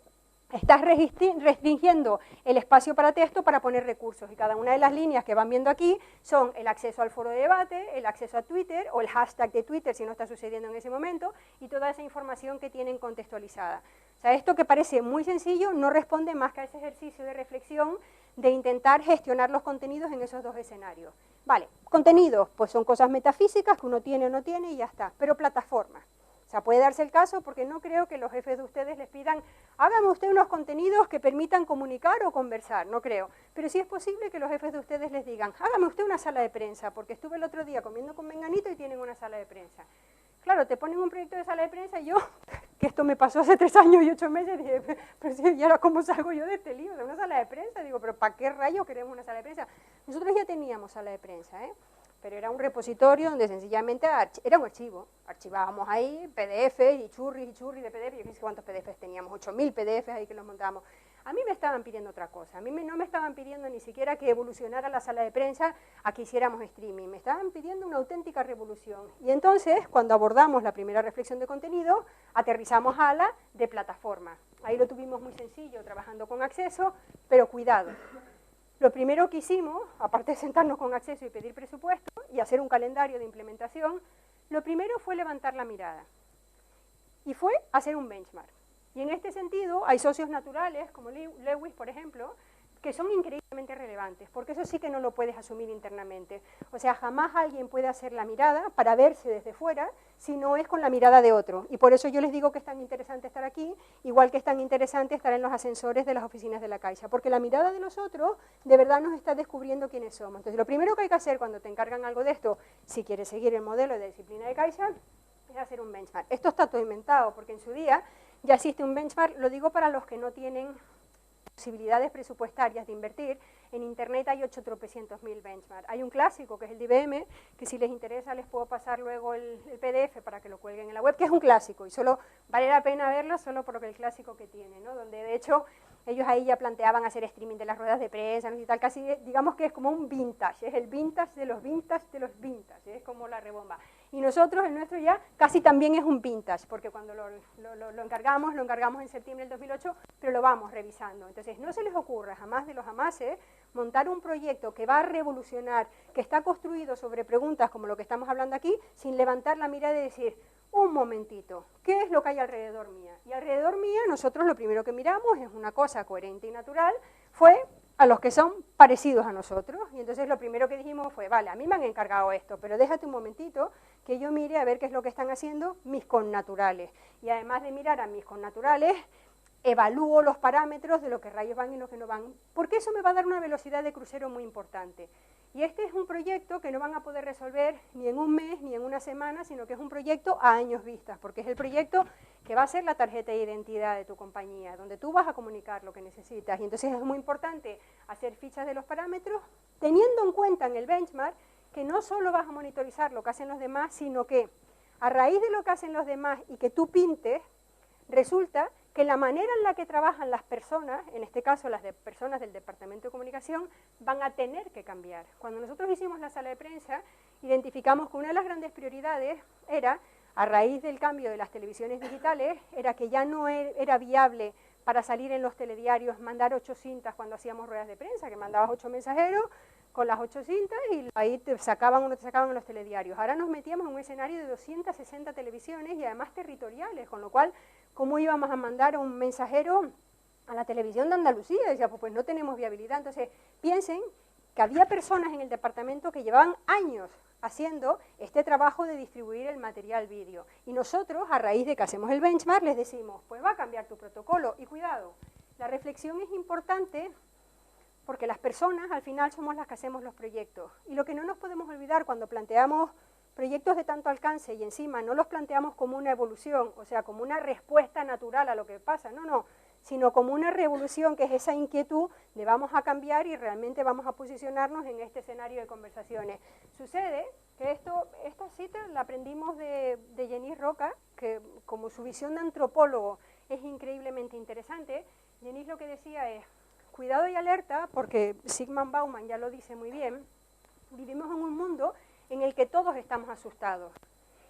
estás restringiendo el espacio para texto para poner recursos, y cada una de las líneas que van viendo aquí son el acceso al foro de debate, el acceso a Twitter, o el hashtag de Twitter si no está sucediendo en ese momento, y toda esa información que tienen contextualizada. O sea, esto que parece muy sencillo no responde más que a ese ejercicio de reflexión de intentar gestionar los contenidos en esos dos escenarios. Vale, contenidos, pues son cosas metafísicas que uno tiene o no tiene y ya está, pero plataformas. O sea, puede darse el caso, porque no creo que los jefes de ustedes les pidan, hágame usted unos contenidos que permitan comunicar o conversar, no creo. Pero sí es posible que los jefes de ustedes les digan, hágame usted una sala de prensa, porque estuve el otro día comiendo con Menganito y tienen una sala de prensa. claro, te ponen un proyecto de sala de prensa y yo, que esto me pasó hace 3 años y 8 meses, dije, pero si, ¿y ahora cómo salgo yo de este lío, de una sala de prensa? Digo, pero ¿para qué rayos queremos una sala de prensa? Nosotros ya teníamos sala de prensa, pero era un repositorio donde sencillamente era un archivo, archivábamos ahí PDF y churris de PDF, yo no sé cuántos PDFs teníamos, 8000 PDFs ahí que los montábamos. A mí me estaban pidiendo otra cosa, a mí no me estaban pidiendo ni siquiera que evolucionara la sala de prensa a que hiciéramos streaming, me estaban pidiendo una auténtica revolución. Y entonces, cuando abordamos la primera reflexión de contenido, aterrizamos a la de plataforma. Ahí lo tuvimos muy sencillo, trabajando con Acceso, pero cuidado. Lo primero que hicimos, aparte de sentarnos con Acceso y pedir presupuesto y hacer un calendario de implementación, lo primero fue levantar la mirada y fue hacer un benchmark. Y en este sentido hay socios naturales, como Lewis, por ejemplo, que son increíblemente relevantes, porque eso sí que no lo puedes asumir internamente. O sea, jamás alguien puede hacer la mirada para verse desde fuera si no es con la mirada de otro. Y por eso yo les digo que es tan interesante estar aquí, igual que es tan interesante estar en los ascensores de las oficinas de la Caixa, porque la mirada de los otros de verdad nos está descubriendo quiénes somos. Entonces, lo primero que hay que hacer cuando te encargan algo de esto, si quieres seguir el modelo de disciplina de Caixa, es hacer un benchmark. Esto está todo inventado, porque en su día ya existe un benchmark, lo digo para los que no tienen posibilidades presupuestarias de invertir. En internet hay 800.000 benchmark. Hay un clásico que es el de IBM, que si les interesa les puedo pasar luego el PDF para que lo cuelguen en la web, que es un clásico y solo vale la pena verlo solo por el clásico que tiene, ¿no? Donde de hecho ellos ahí ya planteaban hacer streaming de las ruedas de prensa, ¿no? Y tal, casi digamos que es como un vintage, es el vintage de los vintage de los vintage, es como la rebomba. Y nosotros, el nuestro ya casi también es un vintage, porque cuando lo encargamos en septiembre del 2008, pero lo vamos revisando. Entonces, no se les ocurra jamás de los jamases montar un proyecto que va a revolucionar, que está construido sobre preguntas como lo que estamos hablando aquí, sin levantar la mirada y decir, un momentito, ¿qué es lo que hay alrededor mía? Y alrededor mía, nosotros lo primero que miramos es una cosa coherente y natural, fue a los que son parecidos a nosotros. Y entonces lo primero que dijimos fue, vale, a mí me han encargado esto, pero déjate un momentito que yo mire a ver qué es lo que están haciendo mis connaturales. Y además de mirar a mis connaturales, evalúo los parámetros de lo que rayos van y lo que no van, porque eso me va a dar una velocidad de crucero muy importante. Y este es un proyecto que no van a poder resolver ni en un mes ni en una semana, sino que es un proyecto a años vistas, porque es el proyecto que va a ser la tarjeta de identidad de tu compañía, donde tú vas a comunicar lo que necesitas. Y entonces es muy importante hacer fichas de los parámetros, teniendo en cuenta en el benchmark que no solo vas a monitorizar lo que hacen los demás, sino que a raíz de lo que hacen los demás y que tú pintes, resulta que la manera en la que trabajan las personas, en este caso las personas del Departamento de Comunicación, van a tener que cambiar. Cuando nosotros hicimos la sala de prensa, identificamos que una de las grandes prioridades era, a raíz del cambio de las televisiones digitales, era que ya no era viable para salir en los telediarios mandar 8 cintas cuando hacíamos ruedas de prensa, que mandabas 8 mensajeros con las 8 cintas y ahí te sacaban o no te sacaban en los telediarios. Ahora nos metíamos en un escenario de 260 televisiones y además territoriales, con lo cual, ¿cómo íbamos a mandar a un mensajero a la televisión de Andalucía? Decía, pues no tenemos viabilidad. Entonces, piensen que había personas en el departamento que llevaban años haciendo este trabajo de distribuir el material vídeo. Y nosotros, a raíz de que hacemos el benchmark, les decimos, pues va a cambiar tu protocolo. Y cuidado, la reflexión es importante porque las personas al final somos las que hacemos los proyectos. Y lo que no nos podemos olvidar cuando planteamos proyectos de tanto alcance y encima no los planteamos como una evolución, o sea, como una respuesta natural a lo que pasa, no, sino como una revolución que es esa inquietud de vamos a cambiar y realmente vamos a posicionarnos en este escenario de conversaciones. Sucede que esta cita la aprendimos de Genís Roca, que como su visión de antropólogo es increíblemente interesante. Genís lo que decía es, cuidado y alerta, porque Zygmunt Bauman ya lo dice muy bien, vivimos en un mundo en el que todos estamos asustados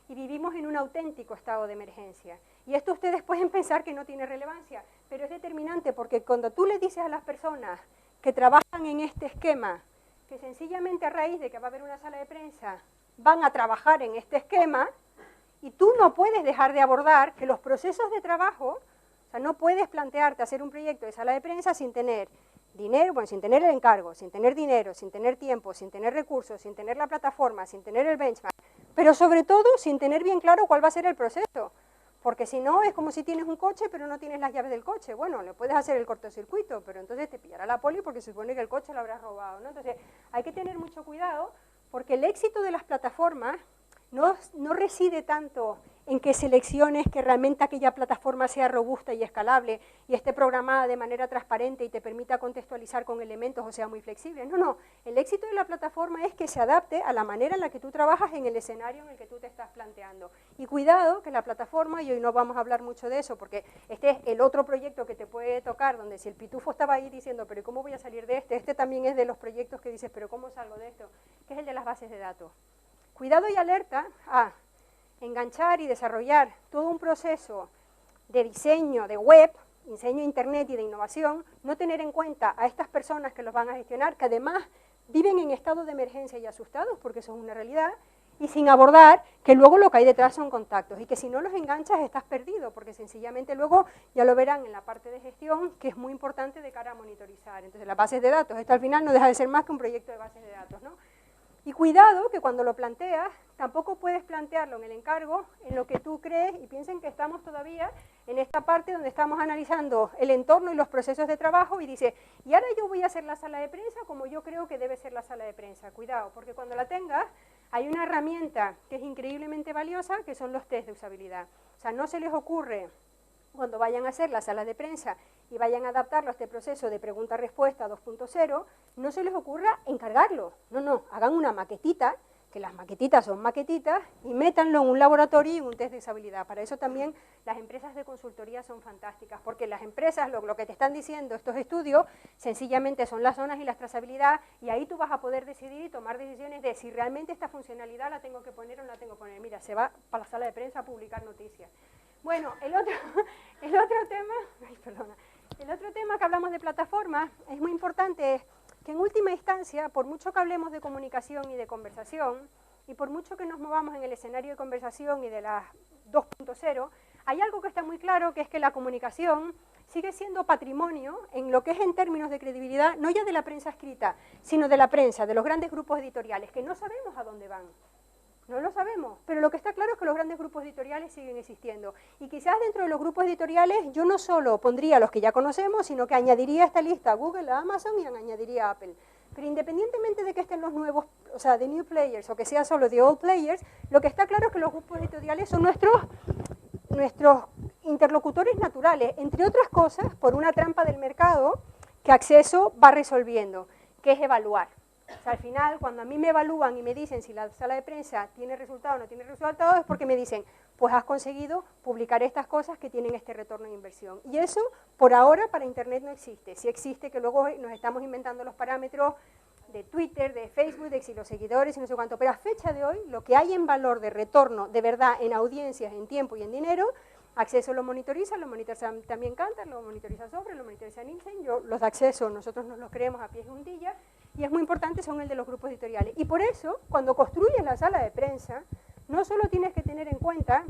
y vivimos en un auténtico estado de emergencia. Y esto ustedes pueden pensar que no tiene relevancia, pero es determinante porque cuando tú le dices a las personas que trabajan en este esquema, que sencillamente a raíz de que va a haber una sala de prensa, van a trabajar en este esquema, y tú no puedes dejar de abordar que los procesos de trabajo, o sea, no puedes plantearte hacer un proyecto de sala de prensa sin tener dinero, bueno, sin tener el encargo, sin tener dinero, sin tener tiempo, sin tener recursos, sin tener la plataforma, sin tener el benchmark, pero sobre todo sin tener bien claro cuál va a ser el proceso, porque si no es como si tienes un coche pero no tienes las llaves del coche. Bueno, le puedes hacer el cortocircuito, pero entonces te pillará la poli porque se supone que el coche lo habrás robado, ¿no? Entonces hay que tener mucho cuidado porque el éxito de las plataformas no reside tanto en que selecciones que realmente aquella plataforma sea robusta y escalable y esté programada de manera transparente y te permita contextualizar con elementos o sea muy flexible. No, no, el éxito de la plataforma es que se adapte a la manera en la que tú trabajas en el escenario en el que tú te estás planteando. Y cuidado que la plataforma, y hoy no vamos a hablar mucho de eso porque este es el otro proyecto que te puede tocar, donde si el pitufo estaba ahí diciendo, pero ¿cómo voy a salir de este? Este también es de los proyectos que dices, pero ¿cómo salgo de esto? Que es el de las bases de datos. Cuidado y alerta a enganchar y desarrollar todo un proceso de diseño de web, diseño de internet y de innovación, no tener en cuenta a estas personas que los van a gestionar, que además viven en estado de emergencia y asustados, porque eso es una realidad, y sin abordar que luego lo que hay detrás son contactos, y que si no los enganchas estás perdido, porque sencillamente luego ya lo verán en la parte de gestión, que es muy importante de cara a monitorizar. Entonces las bases de datos, esto al final no deja de ser más que un proyecto de bases de datos, ¿no? Y cuidado que cuando lo planteas, tampoco puedes plantearlo en el encargo, en lo que tú crees, y piensen que estamos todavía en esta parte donde estamos analizando el entorno y los procesos de trabajo, y dice, y ahora yo voy a hacer la sala de prensa como yo creo que debe ser la sala de prensa. Cuidado, porque cuando la tengas, hay una herramienta que es increíblemente valiosa, que son los test de usabilidad. O sea, no se les ocurre, cuando vayan a hacer la sala de prensa y vayan a adaptarlo a este proceso de pregunta-respuesta 2.0, no se les ocurra encargarlo. No, no, hagan una maquetita, que las maquetitas son maquetitas, y métanlo en un laboratorio y un test de usabilidad. Para eso también las empresas de consultoría son fantásticas, porque las empresas, lo que te están diciendo estos estudios, sencillamente son las zonas y la trazabilidad, y ahí tú vas a poder decidir y tomar decisiones de si realmente esta funcionalidad la tengo que poner o no la tengo que poner. Mira, se va para la sala de prensa a publicar noticias. Bueno, el otro tema que hablamos de plataformas es muy importante, que en última instancia, por mucho que hablemos de comunicación y de conversación, y por mucho que nos movamos en el escenario de conversación y de la 2.0, hay algo que está muy claro, que es que la comunicación sigue siendo patrimonio en lo que es en términos de credibilidad, no ya de la prensa escrita, sino de la prensa, de los grandes grupos editoriales, que no sabemos a dónde van. No lo sabemos, pero lo que está claro es que los grandes grupos editoriales siguen existiendo. Y quizás dentro de los grupos editoriales yo no solo pondría los que ya conocemos, sino que añadiría a esta lista a Google, a Amazon y añadiría a Apple. Pero independientemente de que estén los nuevos, o sea, de new players o que sea solo de old players, lo que está claro es que los grupos editoriales son nuestros interlocutores naturales, entre otras cosas, por una trampa del mercado que Acceso va resolviendo, que es evaluar. O sea, al final, cuando a mí me evalúan y me dicen si la sala de prensa tiene resultado o no tiene resultado, es porque me dicen, pues has conseguido publicar estas cosas que tienen este retorno de inversión. Y eso, por ahora, para Internet no existe. Sí existe que luego nos estamos inventando los parámetros de Twitter, de Facebook, de si los seguidores y no sé cuánto. Pero a fecha de hoy, lo que hay en valor de retorno, de verdad, en audiencias, en tiempo y en dinero, Acceso lo monitoriza también Kantar, lo monitoriza Sobre, lo monitoriza Nielsen. Los de Acceso nosotros nos los creemos a pies juntillas, y es muy importante, son el de los grupos editoriales. Y por eso, cuando construyes la sala de prensa, no solo tienes que tener en cuenta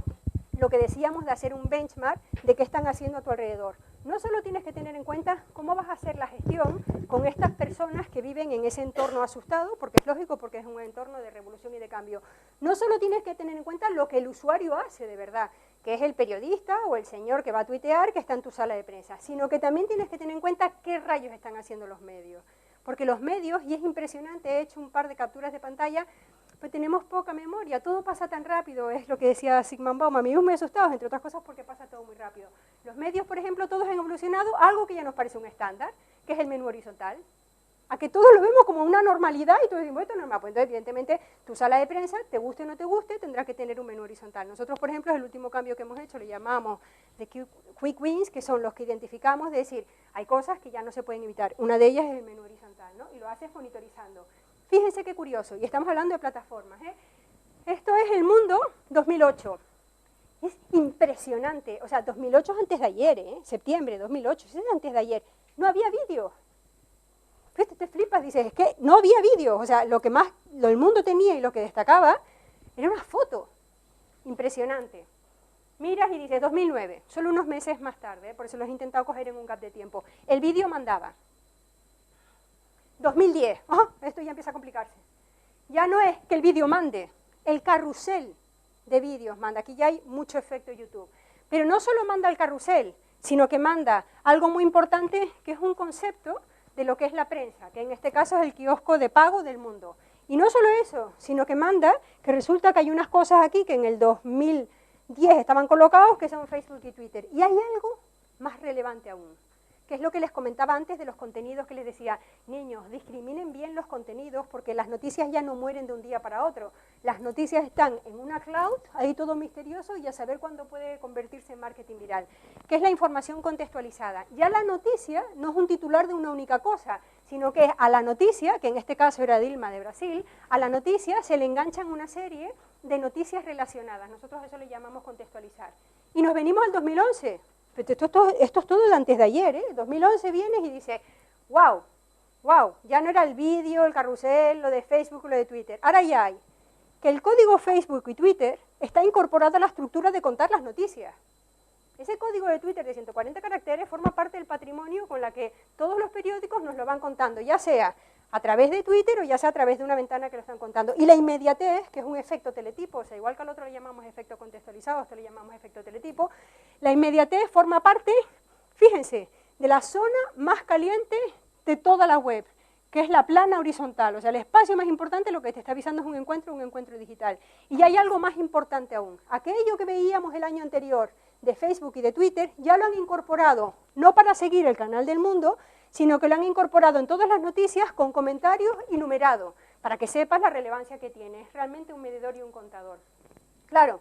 lo que decíamos de hacer un benchmark de qué están haciendo a tu alrededor. No solo tienes que tener en cuenta cómo vas a hacer la gestión con estas personas que viven en ese entorno asustado, porque es lógico, porque es un entorno de revolución y de cambio. No solo tienes que tener en cuenta lo que el usuario hace de verdad, que es el periodista o el señor que va a tuitear que está en tu sala de prensa, sino que también tienes que tener en cuenta qué rayos están haciendo los medios. Porque los medios, y es impresionante, he hecho un par de capturas de pantalla, pues tenemos poca memoria, todo pasa tan rápido, es lo que decía Zygmunt Bauman, a mí me asustados, entre otras cosas porque pasa todo muy rápido. Los medios, por ejemplo, todos han evolucionado a algo que ya nos parece un estándar, que es el menú horizontal, a que todos lo vemos como una normalidad y todos decimos, esto es normal. Pues entonces, evidentemente, tu sala de prensa, te guste o no te guste, tendrá que tener un menú horizontal. Nosotros, por ejemplo, es el último cambio que hemos hecho, le llamamos de Quick Wins, que son los que identificamos, de decir, hay cosas que ya no se pueden evitar. Una de ellas es el menú horizontal, ¿no? Y lo haces monitorizando. Fíjense qué curioso, y estamos hablando de plataformas, ¿eh? Esto es el mundo 2008. Es impresionante, o sea, 2008 es antes de ayer, septiembre de 2008, es antes de ayer. No había vídeo. Te flipas, dices, es que no había vídeo, o sea, lo que más el mundo tenía y lo que destacaba era una foto. Impresionante. Miras y dices, 2009, solo unos meses más tarde, por eso los he intentado coger en un gap de tiempo. El vídeo mandaba. 2010, esto ya empieza a complicarse. Ya no es que el vídeo mande, el carrusel de vídeos manda. Aquí ya hay mucho efecto YouTube. Pero no solo manda el carrusel, sino que manda algo muy importante, que es un concepto de lo que es la prensa, que en este caso es el kiosco de pago del mundo. Y no solo eso, sino que manda que resulta que hay unas cosas aquí que en el 2010 estaban colocados, que son Facebook y Twitter. Y hay algo más relevante aún, que es lo que les comentaba antes de los contenidos, que les decía, niños, discriminen bien los contenidos porque las noticias ya no mueren de un día para otro. Las noticias están en una cloud, ahí todo misterioso, y a saber cuándo puede convertirse en marketing viral. ¿Qué es la información contextualizada? Ya la noticia no es un titular de una única cosa, sino que a la noticia, que en este caso era Dilma de Brasil, a la noticia se le enganchan una serie de noticias relacionadas. Nosotros eso le llamamos contextualizar. Y nos venimos al 2011. Esto es todo de antes de ayer, ¿eh? 2011 vienes y dices, wow, ya no era el vídeo, el carrusel, lo de Facebook, lo de Twitter. Ahora ya hay que el código Facebook y Twitter está incorporado a la estructura de contar las noticias. Ese código de Twitter de 140 caracteres forma parte del patrimonio con la que todos los periódicos nos lo van contando, ya sea a través de Twitter o ya sea a través de una ventana que lo están contando. Y la inmediatez, que es un efecto teletipo, o sea, igual que al otro le llamamos efecto contextualizado, a esto le llamamos efecto teletipo, la inmediatez forma parte, fíjense, de la zona más caliente de toda la web, que es la plana horizontal, o sea, el espacio más importante, lo que te está avisando es un encuentro digital. Y hay algo más importante aún, aquello que veíamos el año anterior de Facebook y de Twitter, ya lo han incorporado, no para seguir el canal del mundo, sino que lo han incorporado en todas las noticias con comentarios y numerado, para que sepas la relevancia que tiene. Es realmente un medidor y un contador. Claro,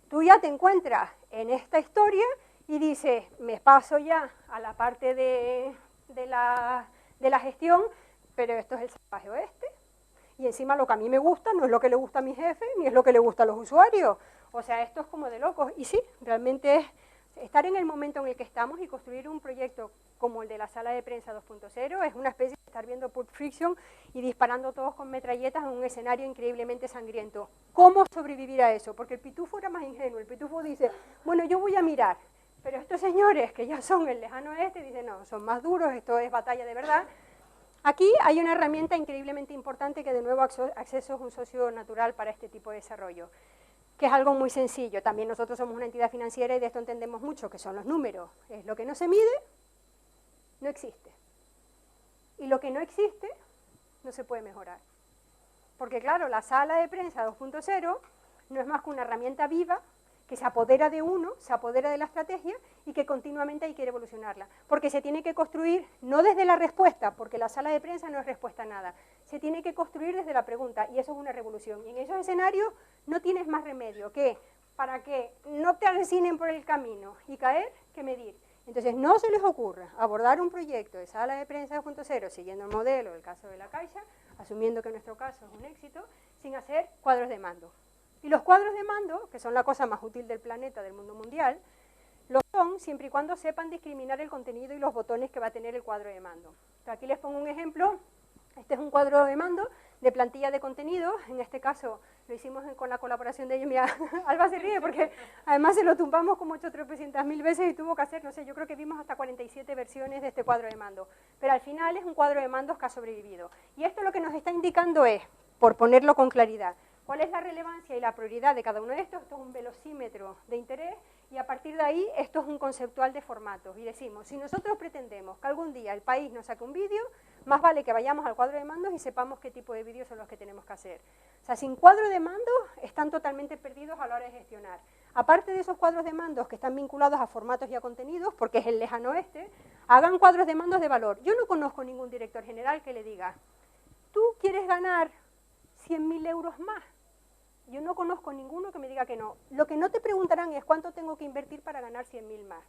tú ya te encuentras en esta historia y dices, me paso ya a la parte de la gestión, pero esto es el salvaje oeste. Y encima lo que a mí me gusta no es lo que le gusta a mi jefe, ni es lo que le gusta a los usuarios. O sea, esto es como de locos. Y sí, realmente es estar en el momento en el que estamos y construir un proyecto como el de la sala de prensa 2.0 es una especie de estar viendo Pulp Fiction y disparando todos con metralletas en un escenario increíblemente sangriento. ¿Cómo sobrevivir a eso? Porque el pitufo era más ingenuo. El pitufo dice, bueno, yo voy a mirar, pero estos señores que ya son el lejano oeste dicen, no, son más duros, esto es batalla de verdad. Aquí hay una herramienta increíblemente importante que de nuevo Acceso es un socio natural para este tipo de desarrollo, que es algo muy sencillo. También nosotros somos una entidad financiera y de esto entendemos mucho, que son los números. Es lo que no se mide, no existe. Y lo que no existe, no se puede mejorar. Porque claro, la sala de prensa 2.0 no es más que una herramienta viva que se apodera de uno, se apodera de la estrategia y que continuamente hay que evolucionarla. Porque se tiene que construir, no desde la respuesta, porque la sala de prensa no es respuesta a nada, se tiene que construir desde la pregunta, y eso es una revolución. Y en esos escenarios no tienes más remedio que, para que no te asesinen por el camino y caer, que medir. Entonces no se les ocurra abordar un proyecto de sala de prensa 2.0 siguiendo el modelo del caso de la Caixa, asumiendo que nuestro caso es un éxito, sin hacer cuadros de mando. Y los cuadros de mando, que son la cosa más útil del planeta, del mundo mundial, lo son siempre y cuando sepan discriminar el contenido y los botones que va a tener el cuadro de mando. Aquí les pongo un ejemplo. Este es un cuadro de mando de plantilla de contenido. En este caso lo hicimos con la colaboración de ellos. Mira, Alba se ríe porque además se lo tumbamos como 800.000 veces y tuvo que hacer, no sé, yo creo que vimos hasta 47 versiones de este cuadro de mando. Pero al final es un cuadro de mandos que ha sobrevivido. Y esto lo que nos está indicando es, por ponerlo con claridad, cuál es la relevancia y la prioridad de cada uno de estos. Esto es un velocímetro de interés y a partir de ahí esto es un conceptual de formatos. Y decimos, si nosotros pretendemos que algún día el país nos saque un vídeo, más vale que vayamos al cuadro de mandos y sepamos qué tipo de vídeos son los que tenemos que hacer. O sea, sin cuadro de mandos están totalmente perdidos a la hora de gestionar. Aparte de esos cuadros de mandos que están vinculados a formatos y a contenidos, porque es el lejano oeste, hagan cuadros de mandos de valor. Yo no conozco ningún director general que le diga, ¿tú quieres ganar 100.000 euros más? Yo no conozco ninguno que me diga que no. Lo que no te preguntarán es cuánto tengo que invertir para ganar 100.000 más,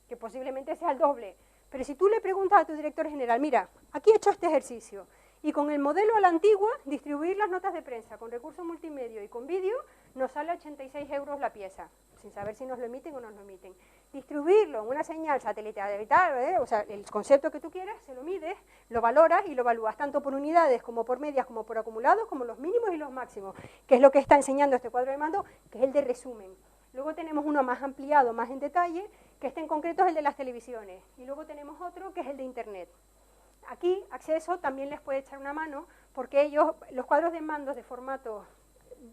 que posiblemente sea el doble. Pero si tú le preguntas a tu director general, mira, aquí he hecho este ejercicio, y con el modelo a la antigua, distribuir las notas de prensa con recursos multimedia y con vídeo, nos sale 86 euros la pieza, sin saber si nos lo emiten o no nos lo emiten. Distribuirlo en una señal satelital, o sea, el concepto que tú quieras, se lo mides, lo valoras y lo evalúas tanto por unidades como por medias, como por acumulados, como los mínimos y los máximos, que es lo que está enseñando este cuadro de mando, que es el de resumen. Luego tenemos uno más ampliado, más en detalle, que este en concreto es el de las televisiones, y luego tenemos otro que es el de Internet. Aquí Acceso también les puede echar una mano, porque ellos, los cuadros de mandos de formato,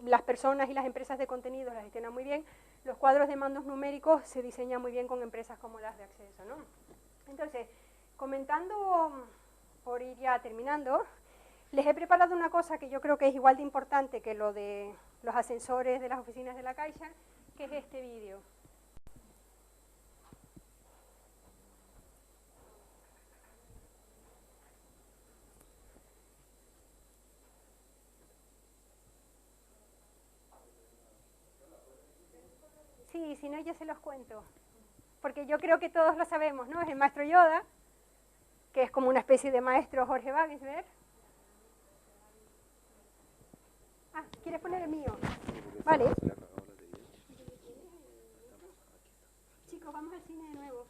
las personas y las empresas de contenidos las gestionan muy bien, los cuadros de mandos numéricos se diseñan muy bien con empresas como las de Acceso, ¿no? Entonces, comentando, por ir ya terminando, Les he preparado una cosa que yo creo que es igual de importante que lo de los ascensores de las oficinas de la Caixa, que es este vídeo. Sí, si no, yo se los cuento. Porque yo creo que todos lo sabemos, ¿no? Es el maestro Yoda, que es como una especie de maestro Jorge Wagensberg. Ah, ¿quieres poner el mío? Vale. Chicos, vamos al cine de nuevo.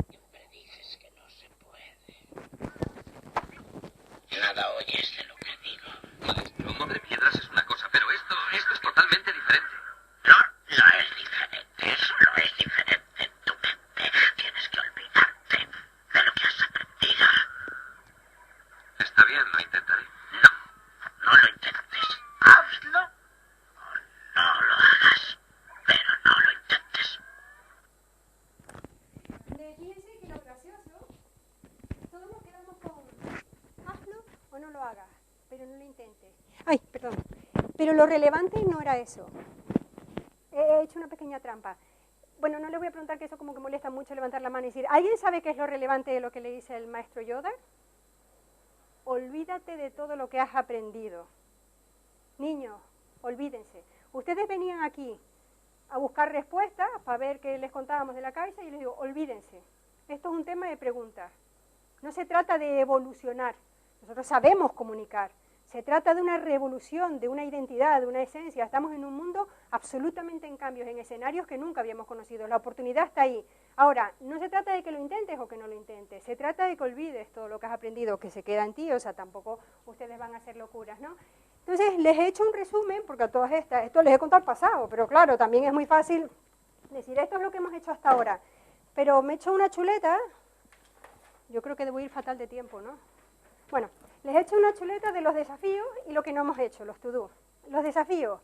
Siempre dices que no se puede. Nada oyes de lo que digo. Maestro, mover piedras es una cosa, pero esto es totalmente diferente. No, no es diferente. Solo es diferente en tu mente. Tienes que olvidarte de lo que has aprendido. Está bien, lo intentaré. No, no lo intentes. Hazlo o no lo hagas. Pero no lo intentes. Fíjense que lo gracioso, todos nos quedamos con hazlo o no lo hagas, pero no lo intentes. Ay, perdón. Pero lo relevante no era eso. He hecho una pequeña trampa. Bueno, no le voy a preguntar, que eso como que molesta mucho levantar la mano y decir, ¿alguien sabe qué es lo relevante de lo que le dice el maestro Yoda? Olvídate de todo lo que has aprendido. Niños, olvídense. Ustedes venían aquí a buscar respuestas para ver qué les contábamos de la Caixa y les digo, olvídense. Esto es un tema de preguntas. No se trata de evolucionar. Nosotros sabemos comunicar. Se trata de una revolución, de una identidad, de una esencia. Estamos en un mundo absolutamente en cambios, en escenarios que nunca habíamos conocido. La oportunidad está ahí. Ahora, no se trata de que lo intentes o que no lo intentes. Se trata de que olvides todo lo que has aprendido, que se queda en ti. O sea, tampoco ustedes van a hacer locuras, ¿no? Entonces, les he hecho un resumen, porque a todas estas, esto les he contado el pasado, pero claro, también es muy fácil decir, esto es lo que hemos hecho hasta ahora. Pero me he hecho una chuleta, yo creo que debo ir fatal de tiempo, ¿no? Bueno, les he hecho una chuleta de los desafíos y lo que no hemos hecho, los to-do. Los desafíos,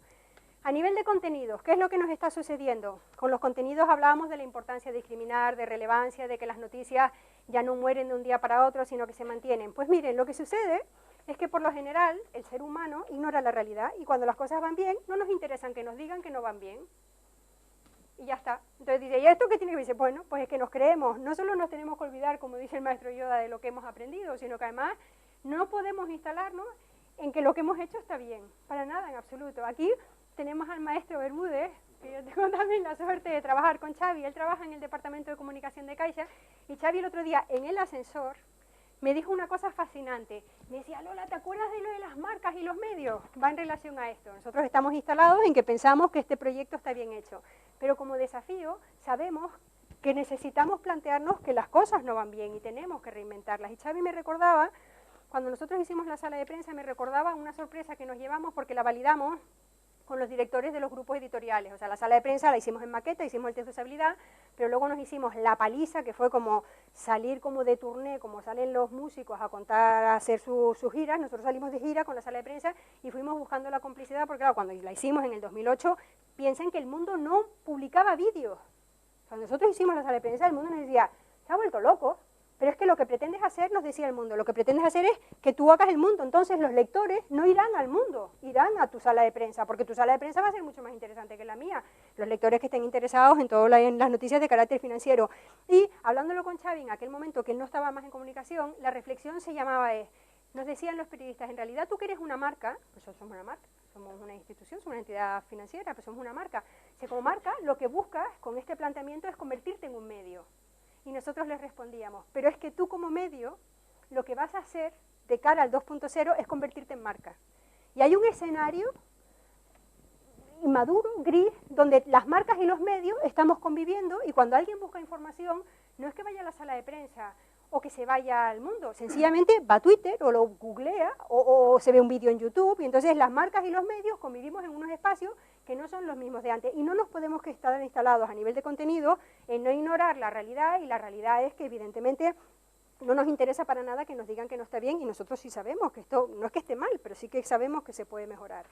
a nivel de contenidos, ¿qué es lo que nos está sucediendo? Con los contenidos hablábamos de la importancia de discriminar, de relevancia, de que las noticias ya no mueren de un día para otro, sino que se mantienen. Pues miren, lo que sucede es que por lo general el ser humano ignora la realidad y cuando las cosas van bien, no nos interesan que nos digan que no van bien. Y ya está. Entonces dice, ¿y esto qué tiene que ver? Bueno, pues es que nos creemos, no solo nos tenemos que olvidar, como dice el maestro Yoda, de lo que hemos aprendido, sino que además no podemos instalarnos en que lo que hemos hecho está bien, para nada, en absoluto. Aquí tenemos al maestro Bermúdez, que yo tengo también la suerte de trabajar con Xavi, él trabaja en el Departamento de Comunicación de Caixa, y Xavi el otro día en el ascensor me dijo una cosa fascinante. Me decía, Lola, ¿te acuerdas de lo de las marcas y los medios? Va en relación a esto. Nosotros estamos instalados en que pensamos que este proyecto está bien hecho, pero como desafío sabemos que necesitamos plantearnos que las cosas no van bien y tenemos que reinventarlas. Y Xavi me recordaba, cuando nosotros hicimos la sala de prensa, me recordaba una sorpresa que nos llevamos porque la validamos con los directores de los grupos editoriales. O sea, la sala de prensa la hicimos en maqueta, hicimos el test de usabilidad, pero luego nos hicimos la paliza, que fue como salir como de tourné, como salen los músicos a contar, a hacer sus giras. Nosotros salimos de gira con la sala de prensa y fuimos buscando la complicidad, porque claro, cuando la hicimos en el 2008, piensen que el mundo no publicaba vídeos. Cuando nosotros hicimos la sala de prensa, el mundo nos decía, se ha vuelto loco. Pero es que lo que pretendes hacer, nos decía el mundo, lo que pretendes hacer es que tú hagas el mundo. Entonces los lectores no irán al mundo, irán a tu sala de prensa, porque tu sala de prensa va a ser mucho más interesante que la mía. Los lectores que estén interesados en las noticias de carácter financiero. Y hablándolo con Xavi en aquel momento, que él no estaba más en comunicación, la reflexión se llamaba nos decían los periodistas, en realidad tú que eres una marca, pues nosotros somos una marca, somos una institución, somos una entidad financiera, pues somos una marca. O sea, como marca, lo que buscas con este planteamiento es convertirte en un medio. Y nosotros les respondíamos, pero es que tú como medio, lo que vas a hacer de cara al 2.0 es convertirte en marca. Y hay un escenario inmaduro, gris, donde las marcas y los medios estamos conviviendo y cuando alguien busca información, no es que vaya a la sala de prensa o que se vaya al mundo, sencillamente va a Twitter o lo googlea o se ve un vídeo en YouTube y entonces las marcas y los medios convivimos en unos espacios que no son los mismos de antes y no nos podemos estar instalados a nivel de contenido en no ignorar la realidad y la realidad es que evidentemente no nos interesa para nada que nos digan que no está bien y nosotros sí sabemos que esto no es que esté mal, pero sí que sabemos que se puede mejorar.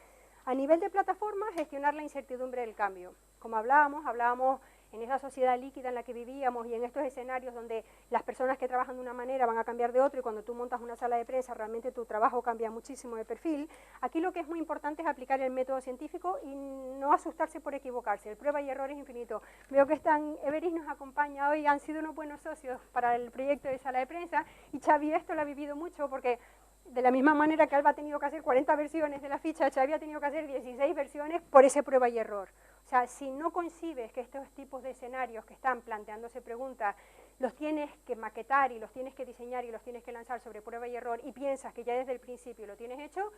A nivel de plataformas, gestionar la incertidumbre del cambio. Como hablábamos en esa sociedad líquida en la que vivíamos y en estos escenarios donde las personas que trabajan de una manera van a cambiar de otra y cuando tú montas una sala de prensa realmente tu trabajo cambia muchísimo de perfil. Aquí lo que es muy importante es aplicar el método científico y no asustarse por equivocarse. El prueba y error es infinito. Veo que Everis nos acompaña hoy, han sido unos buenos socios para el proyecto de sala de prensa y Xavi esto lo ha vivido mucho porque de la misma manera que Alba ha tenido que hacer 40 versiones de la ficha, Xavi ha tenido que hacer 16 versiones por ese prueba y error. O sea, si no concibes que estos tipos de escenarios que están planteándose preguntas los tienes que maquetar y los tienes que diseñar y los tienes que lanzar sobre prueba y error y piensas que ya desde el principio lo tienes hecho,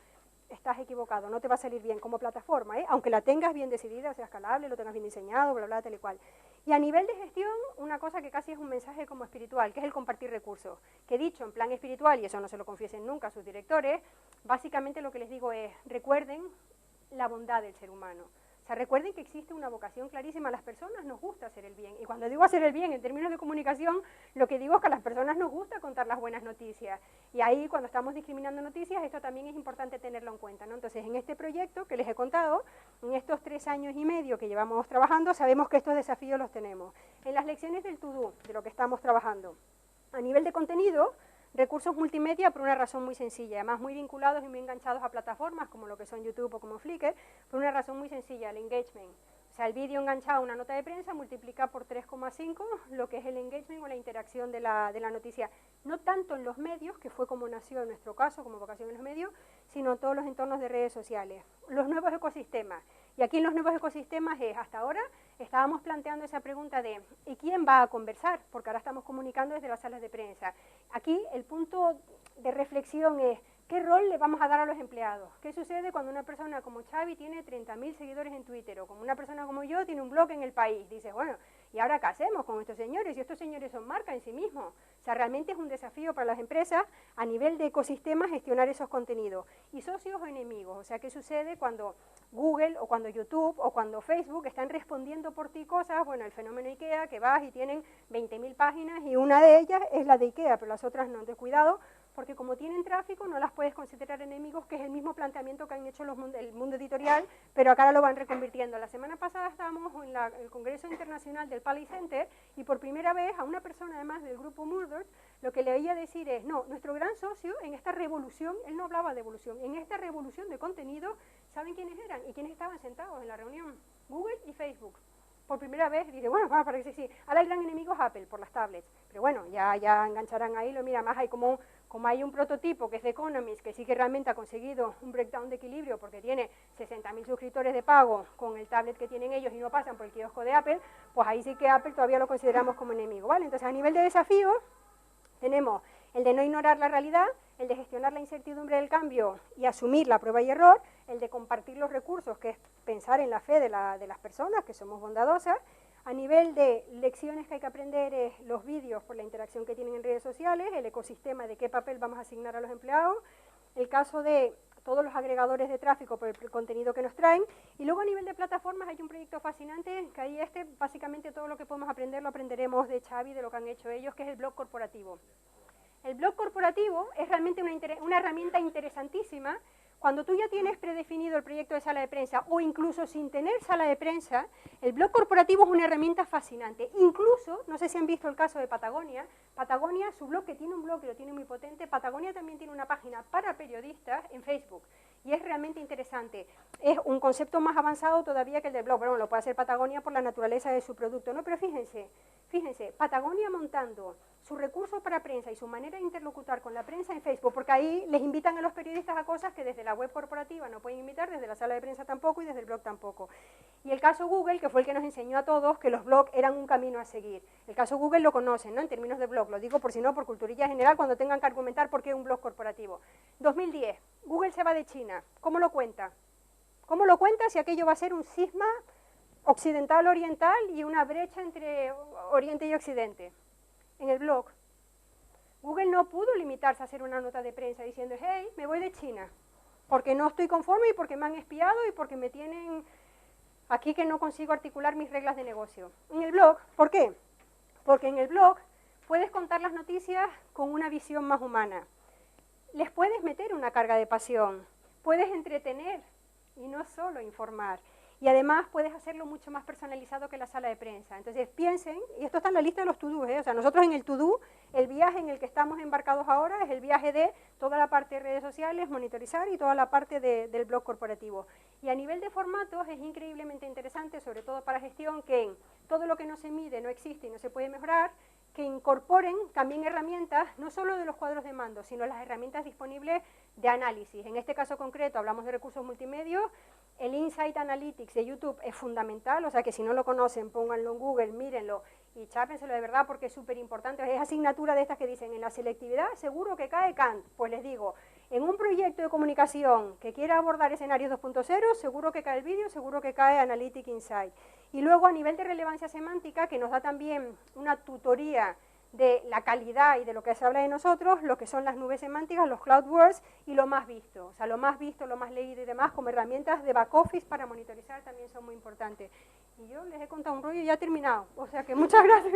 estás equivocado, no te va a salir bien como plataforma, aunque la tengas bien decidida, sea escalable, lo tengas bien diseñado, bla, bla, tal y cual. Y a nivel de gestión, una cosa que casi es un mensaje como espiritual, que es el compartir recursos, que dicho en plan espiritual, y eso no se lo confiesen nunca a sus directores, básicamente lo que les digo es, recuerden la bondad del ser humano. O sea, recuerden que existe una vocación clarísima, a las personas nos gusta hacer el bien, y cuando digo hacer el bien en términos de comunicación, lo que digo es que a las personas nos gusta contar las buenas noticias, y ahí cuando estamos discriminando noticias, esto también es importante tenerlo en cuenta, ¿no? Entonces, en este proyecto que les he contado, en estos 3 años y medio que llevamos trabajando, sabemos que estos desafíos los tenemos. En las lecciones del to-do, de lo que estamos trabajando, a nivel de contenido, recursos multimedia por una razón muy sencilla, además muy vinculados y muy enganchados a plataformas como lo que son YouTube o como Flickr, por una razón muy sencilla, el engagement. O sea, el vídeo enganchado a una nota de prensa multiplica por 3,5 lo que es el engagement o la interacción de la noticia. No tanto en los medios, que fue como nació en nuestro caso, como vocación en los medios, sino en todos los entornos de redes sociales. Los nuevos ecosistemas. Y aquí en los nuevos ecosistemas es, hasta ahora, estábamos planteando esa pregunta de ¿y quién va a conversar? Porque ahora estamos comunicando desde las salas de prensa. Aquí el punto de reflexión es ¿qué rol le vamos a dar a los empleados? ¿Qué sucede cuando una persona como Xavi tiene 30.000 seguidores en Twitter o como una persona como yo tiene un blog en El País? Dices, bueno, ¿y ahora qué hacemos con estos señores? Y estos señores son marca en sí mismos. O sea, realmente es un desafío para las empresas a nivel de ecosistema gestionar esos contenidos. Y socios o enemigos, o sea, ¿qué sucede cuando Google o cuando YouTube o cuando Facebook están respondiendo por ti cosas? Bueno, el fenómeno IKEA, que vas y tienen 20.000 páginas y una de ellas es la de IKEA, pero las otras no. Entonces, cuidado, porque como tienen tráfico no las puedes considerar enemigos, que es el mismo planteamiento que han hecho el mundo editorial, pero acá lo van reconvirtiendo. La semana pasada estábamos en el Congreso Internacional del Paley Center y por primera vez a una persona además del grupo Murdoch lo que le oía decir es, no, nuestro gran socio en esta revolución, él no hablaba de evolución, en esta revolución de contenido, ¿saben quiénes eran y quiénes estaban sentados en la reunión? Google y Facebook. Por primera vez, dice, bueno, parece que sí. Ahora el gran enemigo es Apple, por las tablets. Pero bueno, ya engancharán ahí, lo mira, más hay como hay un prototipo que es de Economist, que sí que realmente ha conseguido un breakdown de equilibrio porque tiene 60.000 suscriptores de pago con el tablet que tienen ellos y no pasan por el kiosco de Apple, pues ahí sí que Apple todavía lo consideramos como enemigo, ¿vale? Entonces, a nivel de desafíos, tenemos el de no ignorar la realidad, el de gestionar la incertidumbre del cambio y asumir la prueba y error, el de compartir los recursos, que es pensar en la fe de las personas, que somos bondadosas. A nivel de lecciones que hay que aprender es los vídeos por la interacción que tienen en redes sociales, el ecosistema de qué papel vamos a asignar a los empleados, el caso de todos los agregadores de tráfico por el contenido que nos traen, y luego a nivel de plataformas hay un proyecto fascinante, que ahí básicamente todo lo que podemos aprender lo aprenderemos de Xavi, de lo que han hecho ellos, que es el blog corporativo. El blog corporativo es realmente una herramienta interesantísima. Cuando tú ya tienes predefinido el proyecto de sala de prensa o incluso sin tener sala de prensa, el blog corporativo es una herramienta fascinante. Incluso, no sé si han visto el caso de Patagonia, Patagonia, su blog, que tiene un blog que lo tiene muy potente, Patagonia también tiene una página para periodistas en Facebook. Y es realmente interesante. Es un concepto más avanzado todavía que el del blog. Bueno, lo puede hacer Patagonia por la naturaleza de su producto, ¿no? Pero fíjense, Patagonia montando su recurso para prensa y su manera de interlocutar con la prensa en Facebook, porque ahí les invitan a los periodistas a cosas que desde la web corporativa no pueden invitar, desde la sala de prensa tampoco y desde el blog tampoco. Y el caso Google, que fue el que nos enseñó a todos que los blogs eran un camino a seguir. El caso Google lo conocen, ¿no? En términos de blog, lo digo por si no, por culturilla general, cuando tengan que argumentar por qué un blog corporativo. 2010, Google se va de China. ¿Cómo lo cuenta? ¿Cómo lo cuenta si aquello va a ser un cisma occidental-oriental y una brecha entre Oriente y Occidente? En el blog. Google no pudo limitarse a hacer una nota de prensa diciendo, hey, me voy de China, porque no estoy conforme y porque me han espiado y porque me tienen aquí que no consigo articular mis reglas de negocio. En el blog, ¿por qué? Porque en el blog puedes contar las noticias con una visión más humana. Les puedes meter una carga de pasión, puedes entretener y no solo informar. y además puedes hacerlo mucho más personalizado que la sala de prensa. Entonces piensen, y esto está en la lista de los to-do, o sea, nosotros en el to-do, el viaje en el que estamos embarcados ahora es el viaje de toda la parte de redes sociales, monitorizar y toda la parte del blog corporativo. Y a nivel de formatos es increíblemente interesante, sobre todo para gestión, que en todo lo que no se mide no existe y no se puede mejorar, que incorporen también herramientas, no solo de los cuadros de mando, sino las herramientas disponibles de análisis. En este caso concreto hablamos de recursos multimedia. El Insight Analytics de YouTube es fundamental, o sea que si no lo conocen, pónganlo en Google, mírenlo y chápenselo de verdad porque es súper importante. Es asignatura de estas que dicen, en la selectividad seguro que cae Kant. Pues les digo, en un proyecto de comunicación que quiera abordar escenarios 2.0, seguro que cae el vídeo, seguro que cae Analytics Insight. Y luego a nivel de relevancia semántica, que nos da también una tutoría de la calidad y de lo que se habla de nosotros, lo que son las nubes semánticas, los cloud words y lo más visto. O sea, lo más visto, lo más leído y demás, como herramientas de back office para monitorizar también son muy importantes. Y yo les he contado un rollo y ya he terminado. O sea que muchas gracias.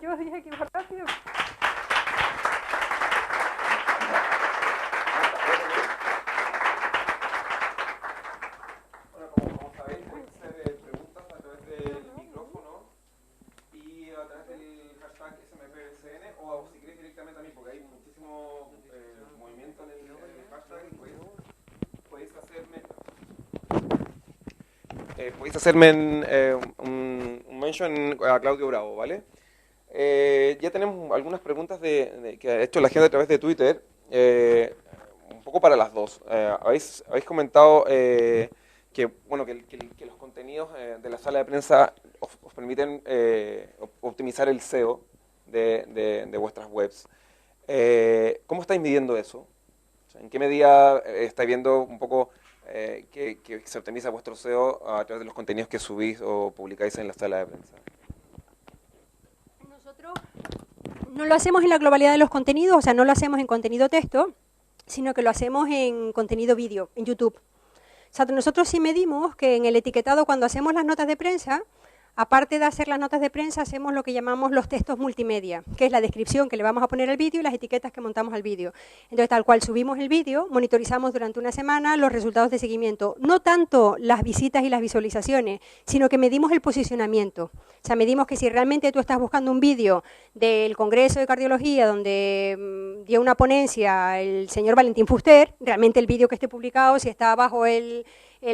Yo dije que iba rápido. Bueno, como sabéis, pueden hacer preguntas a través del micrófono y a través del hashtag SMPBCN o si queréis directamente a mí, porque hay muchísimo movimiento en el hashtag y podéis hacerme un mention a Claudio Bravo, ¿vale? Ya tenemos algunas preguntas que ha hecho la gente a través de Twitter, un poco para las dos. Habéis comentado que los contenidos de la sala de prensa os permiten optimizar el SEO de vuestras webs. ¿Cómo estáis midiendo eso? O sea, ¿en qué medida estáis viendo un poco que se optimiza vuestro SEO a través de los contenidos que subís o publicáis en la sala de prensa? Nosotros no lo hacemos en la globalidad de los contenidos, o sea, no lo hacemos en contenido texto, sino que lo hacemos en contenido vídeo, en YouTube. O sea, nosotros sí medimos que en el etiquetado, cuando hacemos las notas de prensa, aparte de hacer las notas de prensa, hacemos lo que llamamos los textos multimedia, que es la descripción que le vamos a poner al vídeo y las etiquetas que montamos al vídeo. Entonces, tal cual subimos el vídeo, monitorizamos durante una semana los resultados de seguimiento. No tanto las visitas y las visualizaciones, sino que medimos el posicionamiento. O sea, medimos que si realmente tú estás buscando un vídeo del Congreso de Cardiología donde dio una ponencia el señor Valentín Fuster, realmente el vídeo que esté publicado, si está bajo el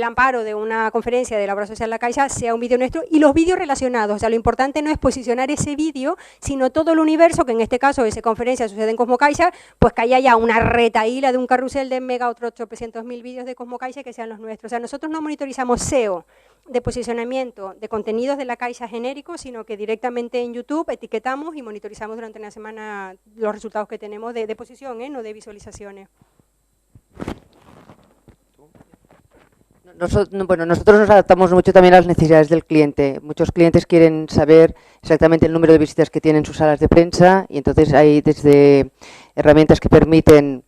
amparo de una conferencia de la Obra Social La Caixa, sea un vídeo nuestro, y los vídeos relacionados. O sea, lo importante no es posicionar ese vídeo, sino todo el universo, que en este caso esa conferencia sucede en Cosmo Caixa, pues que haya ya una retaíla de un carrusel de mega otros 800.000 vídeos de Cosmo Caixa que sean los nuestros. O sea, nosotros no monitorizamos SEO de posicionamiento de contenidos de la Caixa genéricos, sino que directamente en YouTube etiquetamos y monitorizamos durante una semana los resultados que tenemos de posición, no de visualizaciones. Nosotros nos adaptamos mucho también a las necesidades del cliente. Muchos clientes quieren saber exactamente el número de visitas que tienen sus salas de prensa y entonces hay desde herramientas que permiten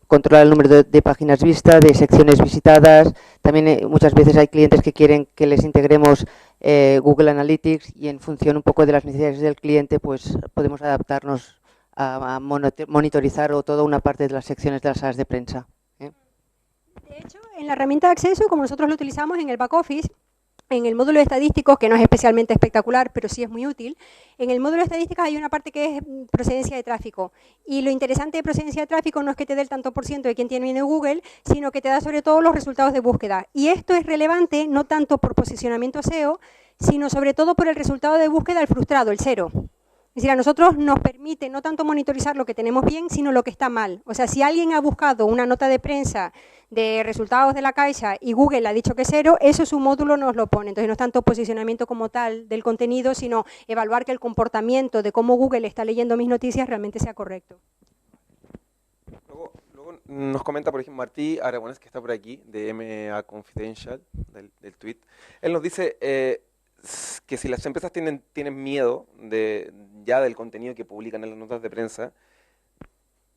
controlar el número de páginas vistas, de secciones visitadas. También muchas veces hay clientes que quieren que les integremos Google Analytics y en función un poco de las necesidades del cliente pues podemos adaptarnos a monitorizar o toda una parte de las secciones de las salas de prensa. De hecho, en la herramienta de acceso, como nosotros lo utilizamos en el back office, en el módulo de estadísticos, que no es especialmente espectacular, pero sí es muy útil, en el módulo de estadísticas hay una parte que es procedencia de tráfico. Y lo interesante de procedencia de tráfico no es que te dé el tanto por ciento de quién tiene Google, sino que te da sobre todo los resultados de búsqueda. Y esto es relevante no tanto por posicionamiento SEO, sino sobre todo por el resultado de búsqueda al frustrado, el 0. Es decir, a nosotros nos permite no tanto monitorizar lo que tenemos bien, sino lo que está mal. O sea, si alguien ha buscado una nota de prensa de resultados de la Caixa y Google ha dicho que es 0, eso su módulo nos lo pone. Entonces no es tanto posicionamiento como tal del contenido, sino evaluar que el comportamiento de cómo Google está leyendo mis noticias realmente sea correcto. Luego nos comenta, por ejemplo, Martí Aragonés, que está por aquí, de MA Confidential, del tweet. Él nos dice que si las empresas tienen miedo ya del contenido que publican en las notas de prensa,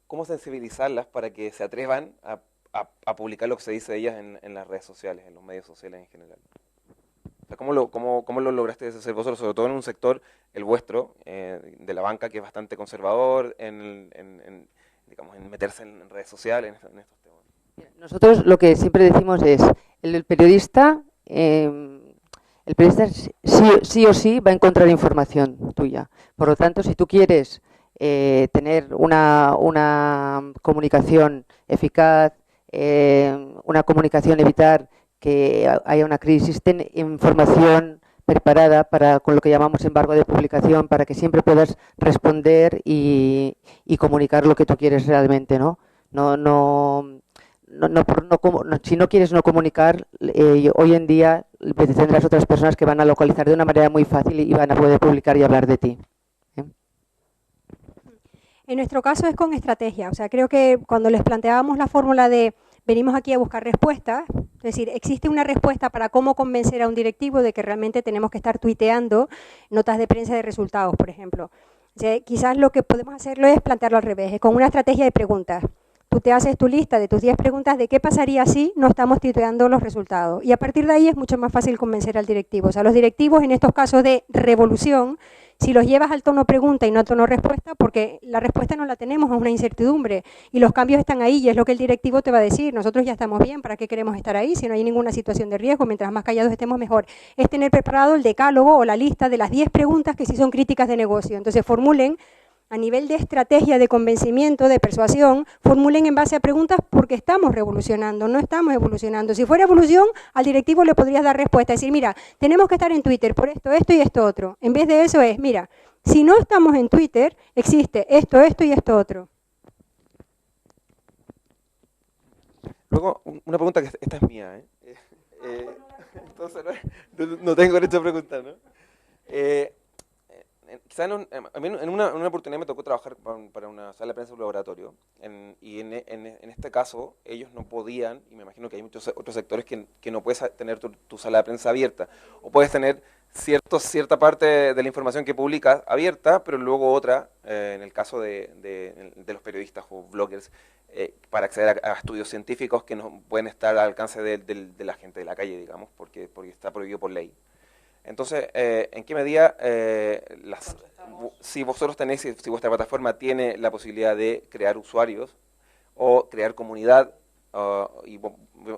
¿cómo sensibilizarlas para que se atrevan a publicar lo que se dice de ellas en las redes sociales, en los medios sociales en general? O sea, ¿cómo lo lograste hacer vosotros, sobre todo en un sector, el vuestro, de la banca, que es bastante conservador, digamos, en meterse en redes sociales, en estos temas? Nosotros lo que siempre decimos es, el periodista el periodista sí o sí va a encontrar información tuya. Por lo tanto, si tú quieres tener una comunicación eficaz, una comunicación, evitar que haya una crisis, ten información preparada con lo que llamamos embargo de publicación, para que siempre puedas responder y comunicar lo que tú quieres realmente, ¿no? Si no quieres no comunicar, hoy en día tendrás otras personas que van a localizar de una manera muy fácil y van a poder publicar y hablar de ti. En nuestro caso es con estrategia. O sea, creo que cuando les planteábamos la fórmula de venimos aquí a buscar respuestas, es decir, existe una respuesta para cómo convencer a un directivo de que realmente tenemos que estar tuiteando notas de prensa de resultados, por ejemplo. O sea, quizás lo que podemos hacerlo es plantearlo al revés, es con una estrategia de preguntas. Tú te haces tu lista de tus 10 preguntas de qué pasaría si no estamos tuiteando los resultados. Y a partir de ahí es mucho más fácil convencer al directivo. O sea, los directivos en estos casos de revolución, si los llevas al tono pregunta y no al tono respuesta, porque la respuesta no la tenemos, es una incertidumbre, y los cambios están ahí, y es lo que el directivo te va a decir, nosotros ya estamos bien, ¿para qué queremos estar ahí? Si no hay ninguna situación de riesgo, mientras más callados estemos mejor. Es tener preparado el decálogo o la lista de las 10 preguntas que sí son críticas de negocio. Entonces formulen, a nivel de estrategia, de convencimiento, de persuasión, formulen en base a preguntas porque estamos revolucionando, no estamos evolucionando. Si fuera evolución, al directivo le podrías dar respuesta, decir, mira, tenemos que estar en Twitter por esto y esto otro. En vez de eso es, mira, si no estamos en Twitter, existe esto y esto otro. Luego, una pregunta que esta es mía, entonces no tengo derecho a preguntar, ¿no? Quizá en una oportunidad me tocó trabajar para una sala de prensa de un laboratorio, y en este caso ellos no podían, y me imagino que hay muchos otros sectores que no puedes tener tu sala de prensa abierta, o puedes tener cierta parte de la información que publicas abierta, pero luego otra, en el caso de los periodistas o bloggers, para acceder a estudios científicos que no pueden estar al alcance de la gente de la calle, digamos, porque está prohibido por ley. Entonces, ¿en qué medida si vosotros tenéis, si vuestra plataforma tiene la posibilidad de crear usuarios o crear comunidad,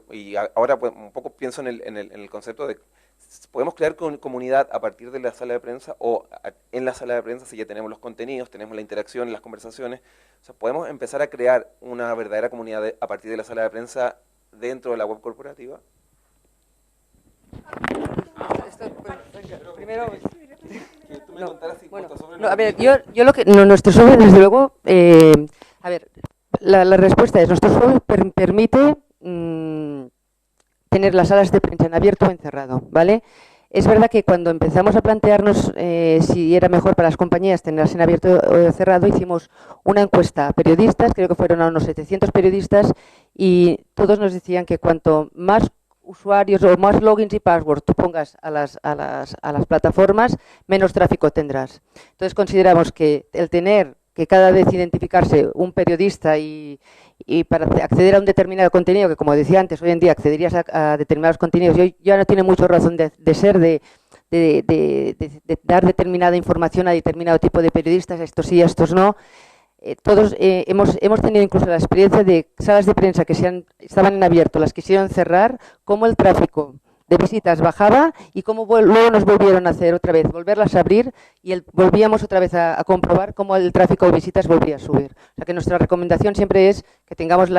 y ahora pues, un poco pienso en el concepto de, ¿podemos crear comunidad a partir de la sala de prensa o en la sala de prensa si ya tenemos los contenidos, tenemos la interacción, las conversaciones? O sea, ¿podemos empezar a crear una verdadera comunidad a partir de la sala de prensa dentro de la web corporativa? Primero, a ver, yo lo que nuestro software, desde luego, a ver, la respuesta es, nuestro software permite tener las salas de prensa en abierto o en cerrado, ¿vale? Es verdad que cuando empezamos a plantearnos si era mejor para las compañías tenerlas en abierto o cerrado, hicimos una encuesta a periodistas, creo que fueron a unos 700 periodistas, y todos nos decían que cuanto más usuarios o más logins y passwords tú pongas a las plataformas, menos tráfico tendrás. Entonces consideramos que el tener que cada vez identificarse un periodista y para acceder a un determinado contenido, que como decía antes, hoy en día accederías a determinados contenidos, y hoy ya no tiene mucha razón de ser de dar determinada información a determinado tipo de periodistas, estos sí, estos no. Todos hemos tenido incluso la experiencia de salas de prensa que estaban en abierto, las quisieron cerrar, cómo el tráfico de visitas bajaba y cómo luego nos volvieron a hacer otra vez, volverlas a abrir, y volvíamos otra vez a comprobar cómo el tráfico de visitas volvía a subir. O sea que nuestra recomendación siempre es que tengamos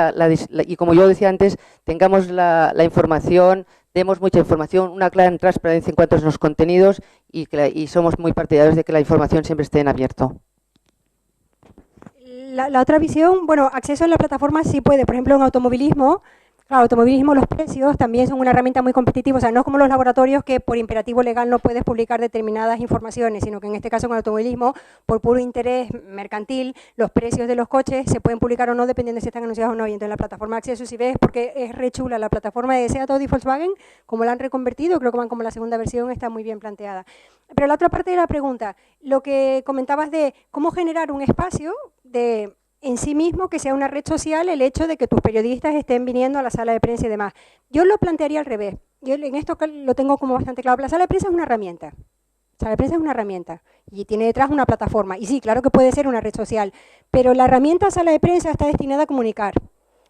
y como yo decía antes, tengamos la información, demos mucha información, una clara transparencia en cuanto a los contenidos, y somos muy partidarios de que la información siempre esté en abierto. La otra visión, bueno, acceso a la plataforma sí puede, por ejemplo, en automovilismo. Claro, automovilismo, los precios también son una herramienta muy competitiva, o sea, no es como los laboratorios que por imperativo legal no puedes publicar determinadas informaciones, sino que en este caso con el automovilismo, por puro interés mercantil, los precios de los coches se pueden publicar o no dependiendo de si están anunciados o no. Y entonces la plataforma de acceso, si ves, porque es re chula, la plataforma de Seat y Volkswagen, como la han reconvertido, creo que van como la segunda versión, está muy bien planteada. Pero la otra parte de la pregunta, lo que comentabas de cómo generar un espacio de en sí mismo que sea una red social el hecho de que tus periodistas estén viniendo a la sala de prensa y demás. Yo lo plantearía al revés. Yo en esto lo tengo como bastante claro. La sala de prensa es una herramienta. La sala de prensa es una herramienta y tiene detrás una plataforma. Y sí, claro que puede ser una red social, pero la herramienta sala de prensa está destinada a comunicar.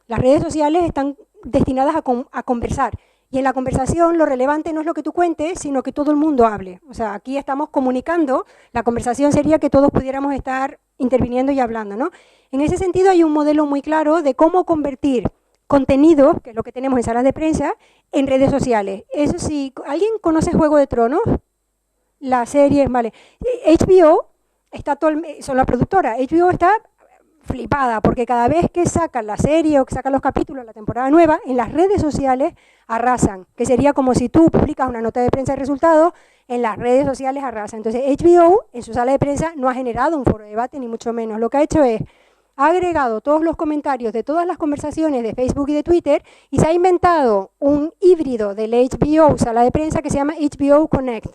Las redes sociales están destinadas a conversar. Y en la conversación lo relevante no es lo que tú cuentes, sino que todo el mundo hable. O sea, aquí estamos comunicando, la conversación sería que todos pudiéramos estar interviniendo y hablando, ¿no? En ese sentido hay un modelo muy claro de cómo convertir contenido, que es lo que tenemos en salas de prensa, en redes sociales. Eso sí, ¿alguien conoce Juego de Tronos? La serie, vale. HBO está son la productora. HBO está flipada porque cada vez que sacan la serie o que sacan los capítulos, la temporada nueva, en las redes sociales arrasan. Que sería como si tú publicas una nota de prensa de resultados, en las redes sociales arrasan. Entonces HBO en su sala de prensa no ha generado un foro de debate ni mucho menos. Lo que ha hecho es ha agregado todos los comentarios de todas las conversaciones de Facebook y de Twitter y se ha inventado un híbrido del HBO sala de prensa que se llama HBO Connect.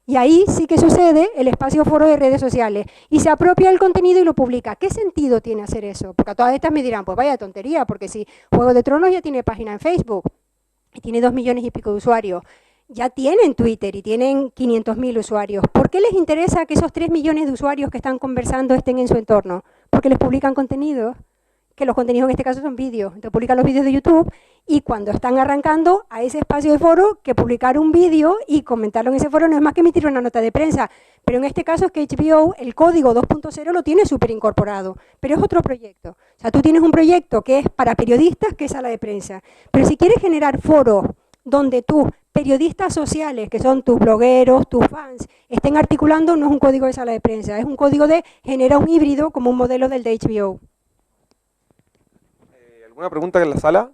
Y ahí sí que sucede el espacio foro de redes sociales y se apropia el contenido y lo publica. ¿Qué sentido tiene hacer eso? Porque a todas estas me dirán, pues vaya tontería, porque si Juego de Tronos ya tiene página en Facebook y tiene 2 millones y pico de usuarios, ya tienen Twitter y tienen 500.000 usuarios. ¿Por qué les interesa que esos 3 millones de usuarios que están conversando estén en su entorno? Porque les publican contenidos, que los contenidos en este caso son vídeos. Entonces publican los vídeos de YouTube y cuando están arrancando a ese espacio de foro, que publicar un vídeo y comentarlo en ese foro no es más que emitir una nota de prensa. Pero en este caso es que HBO, el código 2.0 lo tiene súper incorporado, pero es otro proyecto. O sea, tú tienes un proyecto que es para periodistas, que es sala de prensa. Pero si quieres generar foros donde tú, periodistas sociales, que son tus blogueros, tus fans, estén articulando, no es un código de sala de prensa, es un código de genera un híbrido como un modelo del de HBO. ¿Alguna pregunta en la sala?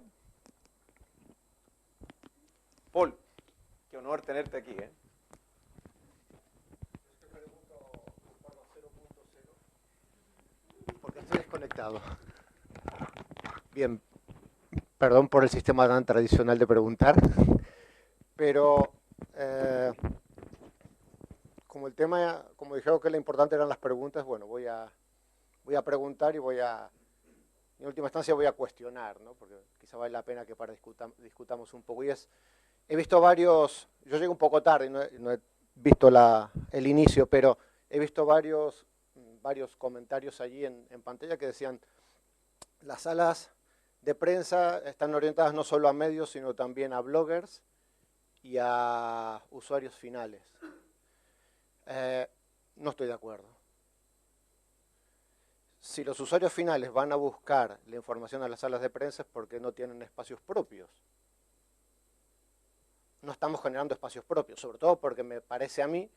Paul, qué honor tenerte aquí, ¿eh? Porque estoy desconectado. Bien, perdón por el sistema tan tradicional de preguntar, pero como el tema, como dijeron que lo importante eran las preguntas, bueno, voy a preguntar y en última instancia voy a cuestionar, ¿no? Porque quizá vale la pena que discutamos un poco. He visto varios, yo llegué un poco tarde, no he visto el inicio, pero he visto varios comentarios allí en pantalla que decían, las salas de prensa están orientadas no solo a medios, sino también a bloggers y a usuarios finales. No estoy de acuerdo. Si los usuarios finales van a buscar la información a las salas de prensa es porque no tienen espacios propios. No estamos generando espacios propios, sobre todo porque me parece a mí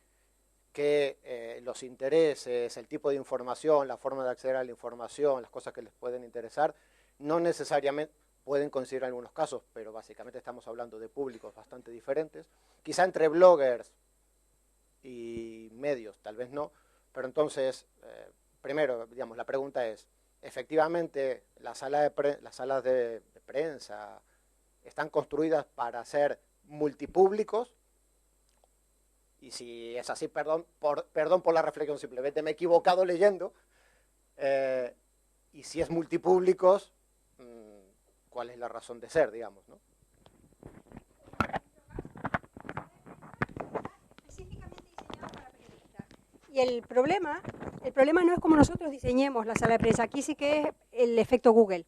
que los intereses, el tipo de información, la forma de acceder a la información, las cosas que les pueden interesar, no necesariamente pueden coincidir en algunos casos, pero básicamente estamos hablando de públicos bastante diferentes. Quizá entre bloggers y medios, tal vez no, pero entonces, primero, digamos, la pregunta es, ¿efectivamente las salas de prensa están construidas para ser multipúblicos? Y si es así, perdón por la reflexión, simplemente me he equivocado leyendo. Y si es multipúblicos, ¿cuál es la razón de ser, digamos, ¿no? Específicamente diseñado para periodistas. Y el problema no es como nosotros diseñemos la sala de prensa. Aquí sí que es el efecto Google.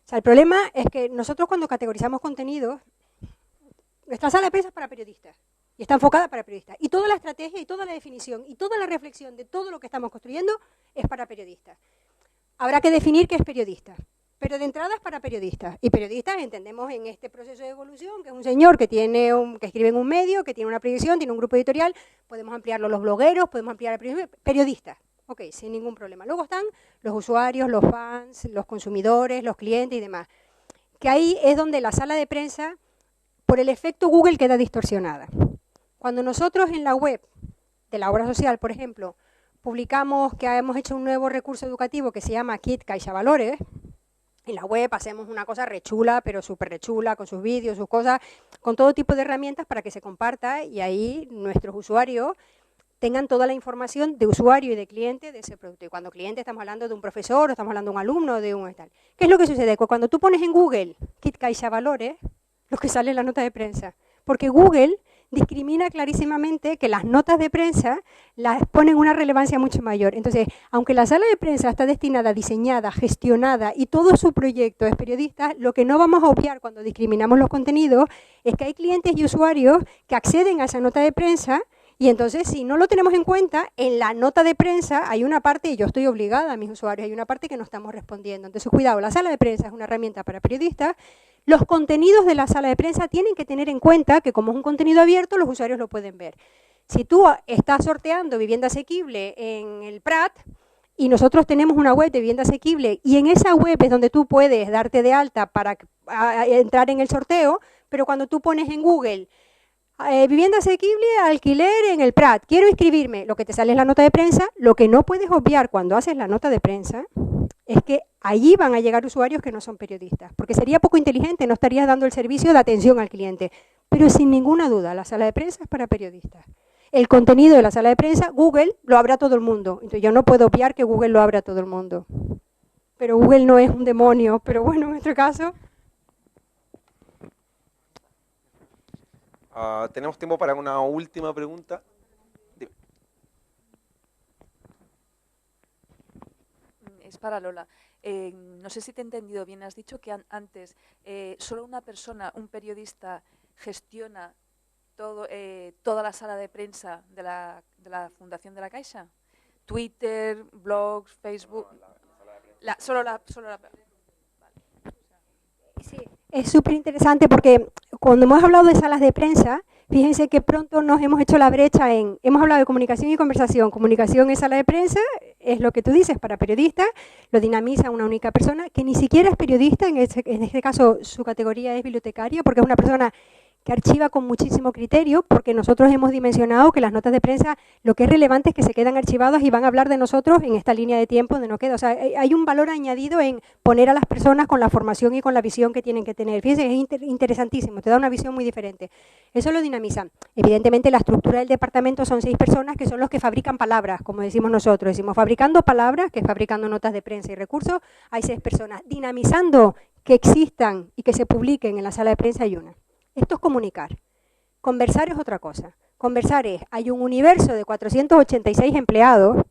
O sea, el problema es que nosotros cuando categorizamos contenidos, nuestra sala de prensa es para periodistas. Y está enfocada para periodistas. Y toda la estrategia y toda la definición y toda la reflexión de todo lo que estamos construyendo es para periodistas. Habrá que definir qué es periodista. Pero de entrada es para periodistas. Y periodistas entendemos en este proceso de evolución, que es un señor que escribe en un medio, que tiene una proyección, tiene un grupo editorial, podemos ampliarlo a los blogueros, podemos ampliar a periodistas. Ok, sin ningún problema. Luego están los usuarios, los fans, los consumidores, los clientes y demás. Que ahí es donde la sala de prensa, por el efecto Google, queda distorsionada. Cuando nosotros en la web de la obra social, por ejemplo, publicamos que hemos hecho un nuevo recurso educativo que se llama Kit CaixaValores, en la web hacemos una cosa rechula, pero súper rechula, con sus vídeos, sus cosas, con todo tipo de herramientas para que se comparta y ahí nuestros usuarios tengan toda la información de usuario y de cliente de ese producto. Y cuando cliente estamos hablando de un profesor, o estamos hablando de un alumno, de un tal. ¿Qué es lo que sucede? Cuando tú pones en Google Kit CaixaValores, lo que sale es la nota de prensa. Porque Google discrimina clarísimamente que las notas de prensa las ponen una relevancia mucho mayor. Entonces, aunque la sala de prensa está destinada, diseñada, gestionada y todo su proyecto es periodista, lo que no vamos a obviar cuando discriminamos los contenidos es que hay clientes y usuarios que acceden a esa nota de prensa. Y entonces, si no lo tenemos en cuenta, en la nota de prensa hay una parte, y yo estoy obligada a mis usuarios, hay una parte que no estamos respondiendo. Entonces, cuidado, la sala de prensa es una herramienta para periodistas. Los contenidos de la sala de prensa tienen que tener en cuenta que como es un contenido abierto, los usuarios lo pueden ver. Si tú estás sorteando vivienda asequible en el Prat, y nosotros tenemos una web de vivienda asequible, y en esa web es donde tú puedes darte de alta para entrar en el sorteo, pero cuando tú pones en Google vivienda asequible, alquiler en el Prat, quiero inscribirme, lo que te sale es la nota de prensa. Lo que no puedes obviar cuando haces la nota de prensa es que allí van a llegar usuarios que no son periodistas, porque sería poco inteligente, no estarías dando el servicio de atención al cliente. Pero sin ninguna duda, la sala de prensa es para periodistas. El contenido de la sala de prensa, Google lo abra a todo el mundo. Entonces yo no puedo obviar que Google lo abra a todo el mundo. Pero Google no es un demonio, pero bueno, en nuestro caso... Tenemos tiempo para una última pregunta. Dime. Es para Lola. No sé si te he entendido bien. Has dicho que antes solo una persona, un periodista, gestiona toda la sala de prensa de la Fundación de la Caixa. Twitter, blogs, Facebook. Solo la Sí, es súper interesante porque cuando hemos hablado de salas de prensa, fíjense que pronto nos hemos hecho la brecha hemos hablado de comunicación y conversación. Comunicación es sala de prensa, es lo que tú dices, para periodistas, lo dinamiza una única persona que ni siquiera es periodista, en este caso su categoría es bibliotecaria, porque es una persona que archiva con muchísimo criterio, porque nosotros hemos dimensionado que las notas de prensa lo que es relevante es que se quedan archivadas y van a hablar de nosotros en esta línea de tiempo donde no queda. O sea, hay un valor añadido en poner a las personas con la formación y con la visión que tienen que tener. Fíjense, es interesantísimo, te da una visión muy diferente. Eso lo dinamiza. Evidentemente, la estructura del departamento son 6 personas que son los que fabrican palabras, como decimos nosotros. Decimos fabricando palabras, que es fabricando notas de prensa y recursos, hay 6 personas. Dinamizando que existan y que se publiquen en la sala de prensa hay una. Esto es comunicar. Conversar es otra cosa. Conversar es, hay un universo de 486 empleados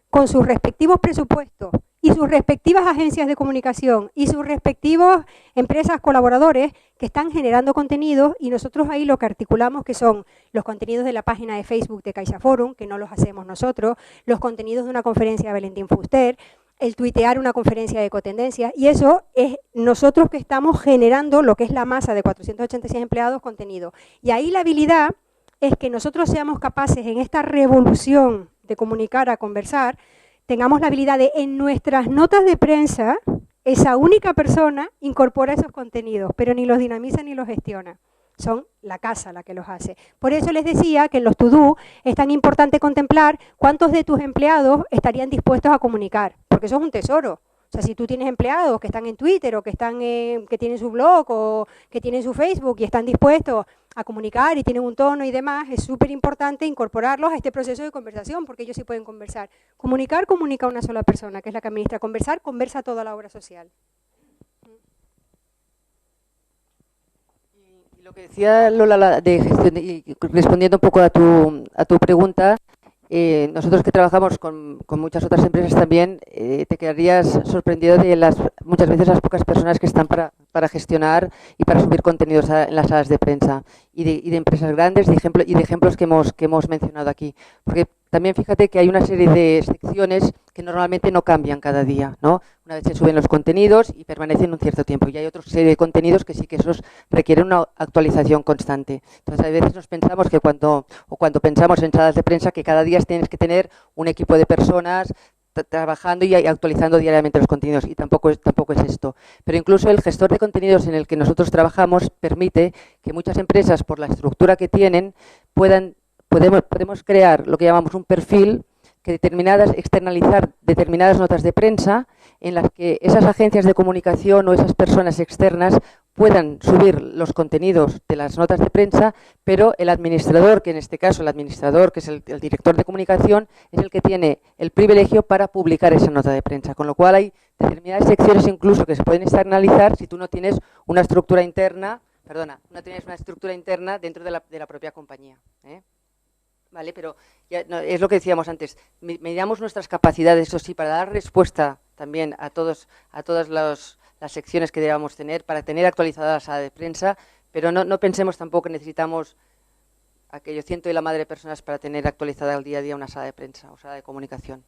con sus respectivos presupuestos y sus respectivas agencias de comunicación y sus respectivas empresas colaboradores que están generando contenidos y nosotros ahí lo que articulamos que son los contenidos de la página de Facebook de CaixaForum, que no los hacemos nosotros, los contenidos de una conferencia de Valentín Fuster, el tuitear una conferencia de ecotendencia, y eso es nosotros que estamos generando lo que es la masa de 486 empleados contenido. Y ahí la habilidad es que nosotros seamos capaces en esta revolución de comunicar a conversar, tengamos la habilidad de en nuestras notas de prensa, esa única persona incorpora esos contenidos, pero ni los dinamiza ni los gestiona. Son la casa la que los hace. Por eso les decía que en los to-do es tan importante contemplar cuántos de tus empleados estarían dispuestos a comunicar, porque eso es un tesoro. O sea, si tú tienes empleados que están en Twitter o que tienen su blog o que tienen su Facebook y están dispuestos a comunicar y tienen un tono y demás, es súper importante incorporarlos a este proceso de conversación, porque ellos sí pueden conversar. Comunicar, comunica una sola persona, que es la que administra. Conversar, conversa toda la obra social. Lo que decía Lola de gestión, y respondiendo un poco a tu pregunta, nosotros que trabajamos con muchas otras empresas también, te quedarías sorprendido de muchas veces las pocas personas que están para gestionar y para subir contenidos en las salas de prensa y de empresas grandes y de ejemplos que hemos mencionado aquí. Porque también fíjate que hay una serie de secciones que normalmente no cambian cada día, ¿no? Una vez se suben los contenidos y permanecen un cierto tiempo. Y hay otra serie de contenidos que sí que esos requieren una actualización constante. Entonces, a veces nos pensamos que cuando pensamos en salas de prensa, que cada día tienes que tener un equipo de personas trabajando y actualizando diariamente los contenidos, y tampoco es esto. Pero incluso el gestor de contenidos en el que nosotros trabajamos permite que muchas empresas, por la estructura que tienen, podemos crear lo que llamamos un perfil que externalizar determinadas notas de prensa en las que esas agencias de comunicación o esas personas externas puedan subir los contenidos de las notas de prensa, pero el administrador, que en este caso el administrador, que es el director de comunicación, es el que tiene el privilegio para publicar esa nota de prensa. Con lo cual hay determinadas secciones incluso que se pueden externalizar si tú no tienes una estructura interna una estructura interna dentro de la propia compañía, ¿eh? Vale, pero ya, no, es lo que decíamos antes, medamos nuestras capacidades, eso sí, para dar respuesta también a todas las secciones que debamos tener, para tener actualizada la sala de prensa, pero no pensemos tampoco que necesitamos aquello ciento y la madre de personas para tener actualizada al día a día una sala de prensa o sala de comunicación.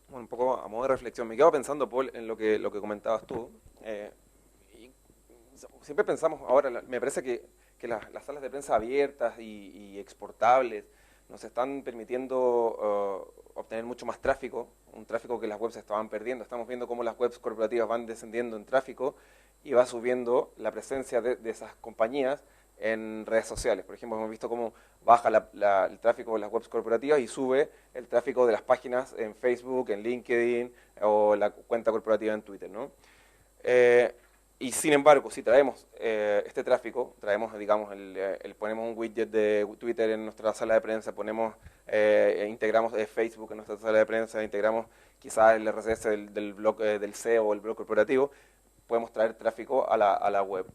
Bueno, un poco a modo de reflexión, me quedo pensando, Paul, en lo que comentabas tú. Y siempre pensamos, ahora, me parece que las salas de prensa abiertas y exportables nos están permitiendo obtener mucho más tráfico, un tráfico que las webs estaban perdiendo. Estamos viendo cómo las webs corporativas van descendiendo en tráfico y va subiendo la presencia de esas compañías en redes sociales. Por ejemplo, hemos visto cómo baja el tráfico de las webs corporativas y sube el tráfico de las páginas en Facebook, en LinkedIn o la cuenta corporativa en Twitter, ¿no? Y sin embargo, si traemos este tráfico, traemos, digamos, ponemos un widget de Twitter en nuestra sala de prensa, integramos Facebook en nuestra sala de prensa, integramos quizás el RSS del blog del SEO o el blog corporativo, podemos traer tráfico a la web.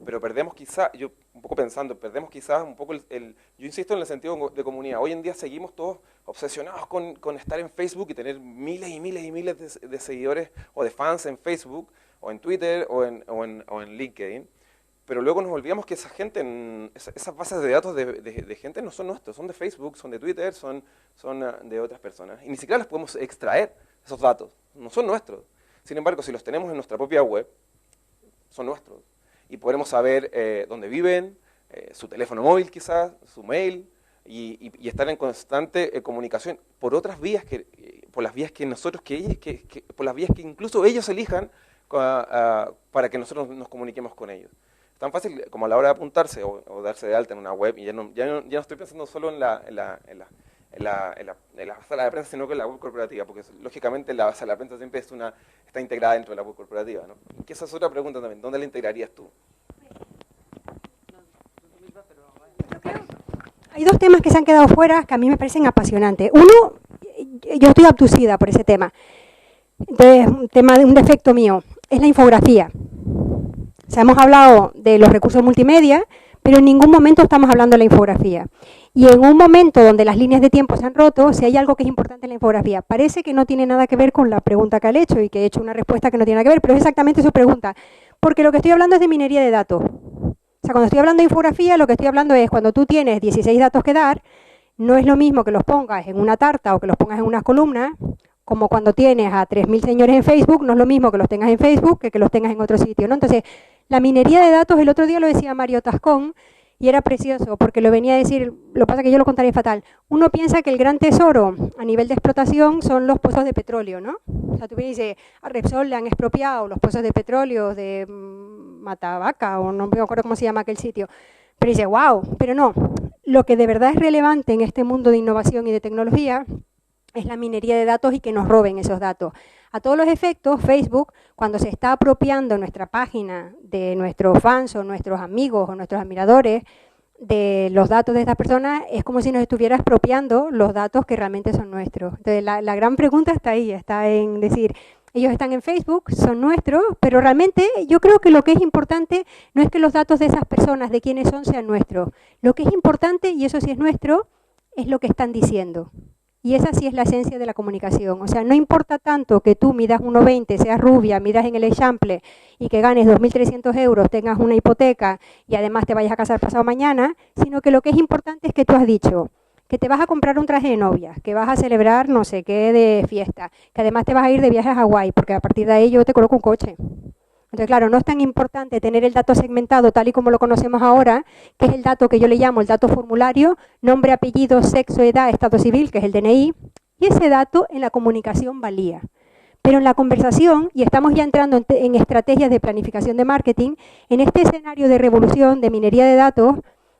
Pero perdemos quizás, yo un poco pensando, perdemos quizás un poco yo insisto en el sentido de comunidad. Hoy en día seguimos todos obsesionados con estar en Facebook y tener miles y miles y miles de seguidores o de fans en Facebook, o en Twitter, o en LinkedIn. Pero luego nos olvidamos que esa gente, esas bases de datos de gente no son nuestros, son de Facebook, son de Twitter, son de otras personas. Y ni siquiera las podemos extraer, esos datos, no son nuestros. Sin embargo, si los tenemos en nuestra propia web, son nuestros. Y podremos saber dónde viven, su teléfono móvil quizás, su mail, y estar en constante comunicación por otras vías, por las vías por las vías que incluso ellos elijan para que nosotros nos comuniquemos con ellos. Es tan fácil como a la hora de apuntarse o darse de alta en una web, y ya no estoy pensando solo en la sala de prensa, sino que en la web corporativa, porque lógicamente la sala de prensa siempre está integrada dentro de la web corporativa, ¿no? Que esa es otra pregunta también, ¿dónde la integrarías tú? Hay dos temas que se han quedado fuera que a mí me parecen apasionantes. Uno, yo estoy abducida por ese tema, un defecto mío, es la infografía. O sea, hemos hablado de los recursos multimedia, pero en ningún momento estamos hablando de la infografía. Y en un momento donde las líneas de tiempo se han roto, si hay algo que es importante en la infografía, parece que no tiene nada que ver con la pregunta que ha hecho y que he hecho una respuesta que no tiene nada que ver, pero es exactamente su pregunta. Porque lo que estoy hablando es de minería de datos. O sea, cuando estoy hablando de infografía, lo que estoy hablando es cuando tú tienes 16 datos que dar, no es lo mismo que los pongas en una tarta o que los pongas en unas columnas, como cuando tienes a 3.000 señores en Facebook, no es lo mismo que los tengas en Facebook que los tengas en otro sitio, ¿no? Entonces, la minería de datos, el otro día lo decía Mario Tascón, y era precioso, porque lo venía a decir, lo que pasa es que yo lo contaré fatal. Uno piensa que el gran tesoro a nivel de explotación son los pozos de petróleo, ¿no? O sea, tú me dices, a Repsol le han expropiado los pozos de petróleo de Matavaca, o no me acuerdo cómo se llama aquel sitio. Pero dice, wow, pero no. Lo que de verdad es relevante en este mundo de innovación y de tecnología es la minería de datos y que nos roben esos datos. A todos los efectos, Facebook, cuando se está apropiando nuestra página de nuestros fans o nuestros amigos o nuestros admiradores de los datos de estas personas, es como si nos estuviera expropiando los datos que realmente son nuestros. Entonces, la gran pregunta está ahí, está en decir, ellos están en Facebook, son nuestros, pero realmente yo creo que lo que es importante no es que los datos de esas personas, de quiénes son, sean nuestros. Lo que es importante, y eso sí es nuestro, es lo que están diciendo. Y esa sí es la esencia de la comunicación. O sea, no importa tanto que tú midas 1,20, seas rubia, midas en el Eixample y que ganes 2.300 euros, tengas una hipoteca y además te vayas a casar pasado mañana, sino que lo que es importante es que tú has dicho que te vas a comprar un traje de novia, que vas a celebrar no sé qué de fiesta, que además te vas a ir de viaje a Hawái, porque a partir de ahí yo te coloco un coche. Entonces, claro, no es tan importante tener el dato segmentado tal y como lo conocemos ahora, que es el dato que yo le llamo el dato formulario, nombre, apellido, sexo, edad, estado civil, que es el DNI, y ese dato en la comunicación valía. Pero en la conversación, y estamos ya entrando en estrategias de planificación de marketing, en este escenario de revolución de minería de datos,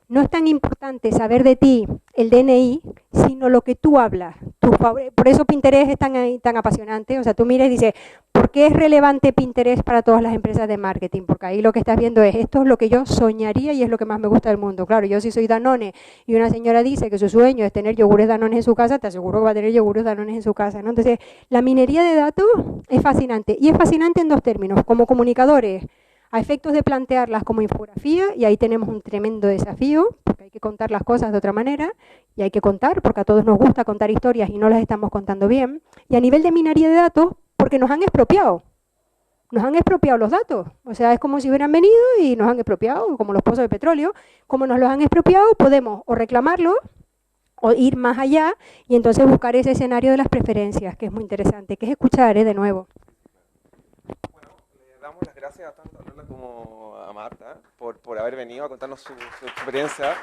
no es tan importante saber de ti el DNI, sino lo que tú hablas. Por eso Pinterest es tan apasionante. O sea, tú miras y dices, ¿por qué es relevante Pinterest para todas las empresas de marketing? Porque ahí lo que estás viendo es, esto es lo que yo soñaría y es lo que más me gusta del mundo. Claro, yo si soy Danone y una señora dice que su sueño es tener yogures Danone en su casa, te aseguro que va a tener yogures Danone en su casa, ¿no? Entonces, la minería de datos es fascinante. Y es fascinante en dos términos. Como comunicadores, a efectos de plantearlas como infografía, y ahí tenemos un tremendo desafío, porque hay que contar las cosas de otra manera, y hay que contar, porque a todos nos gusta contar historias y no las estamos contando bien, y a nivel de minería de datos, porque nos han expropiado los datos, o sea, es como si hubieran venido y nos han expropiado, como los pozos de petróleo, como nos los han expropiado, podemos o reclamarlo, o ir más allá, y entonces buscar ese escenario de las preferencias, que es muy interesante, que es escuchar, de nuevo. Bueno, le damos las gracias tanto a Lola como a Marta por haber venido a contarnos su experiencia.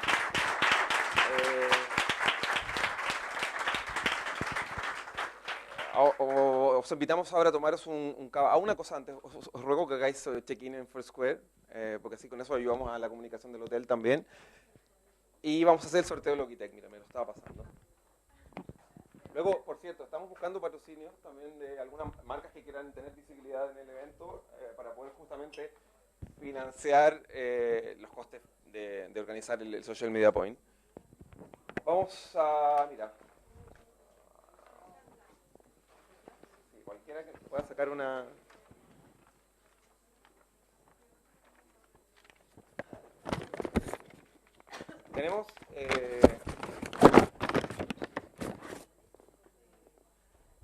Os invitamos ahora a tomaros un cava. Una cosa antes, os ruego que hagáis check-in en Foursquare, porque así con eso ayudamos a la comunicación del hotel también. Y vamos a hacer el sorteo de Logitech, mira, me lo estaba pasando. Luego, por cierto, estamos buscando patrocinios también de algunas marcas que quieran tener visibilidad en el evento para poder justamente financiar los costes de organizar el Social Media Point. Vamos a, mira, sí, cualquiera que pueda sacar una...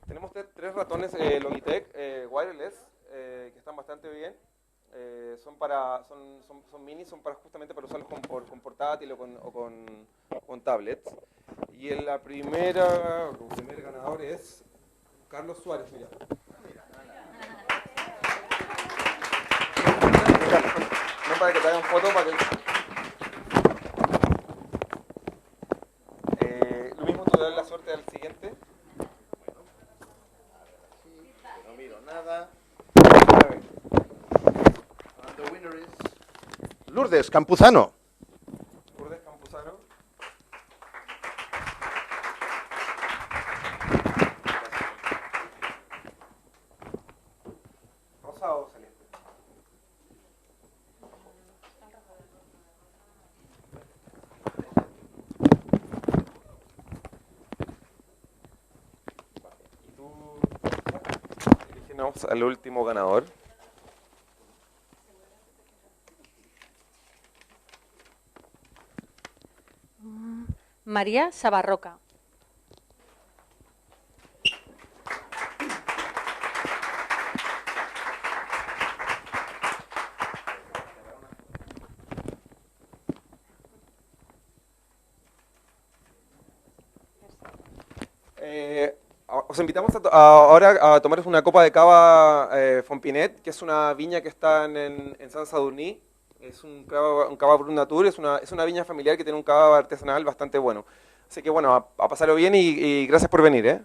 Tenemos tres ratones Logitech wireless que están bastante bien. Son mini, son justamente para usarlos con portátil o con tablets. Y el primer ganador es Carlos Suárez. Mira. No para que te hagan foto, para que... lo mismo, tú le das la suerte al siguiente. No miro nada. And the winner is Lourdes Campuzano. Lourdes Campuzano. ¿Rosa o celeste? Y tú, elígenos al último ganador. María Sabarroca. Os invitamos ahora a tomaros una copa de cava Fonpinet, que es una viña que está en Sant Sadurní. Es un cava Brut Natur, es una viña familiar que tiene un cava artesanal bastante bueno. Así que bueno, a pasarlo bien y gracias por venir, ¿eh?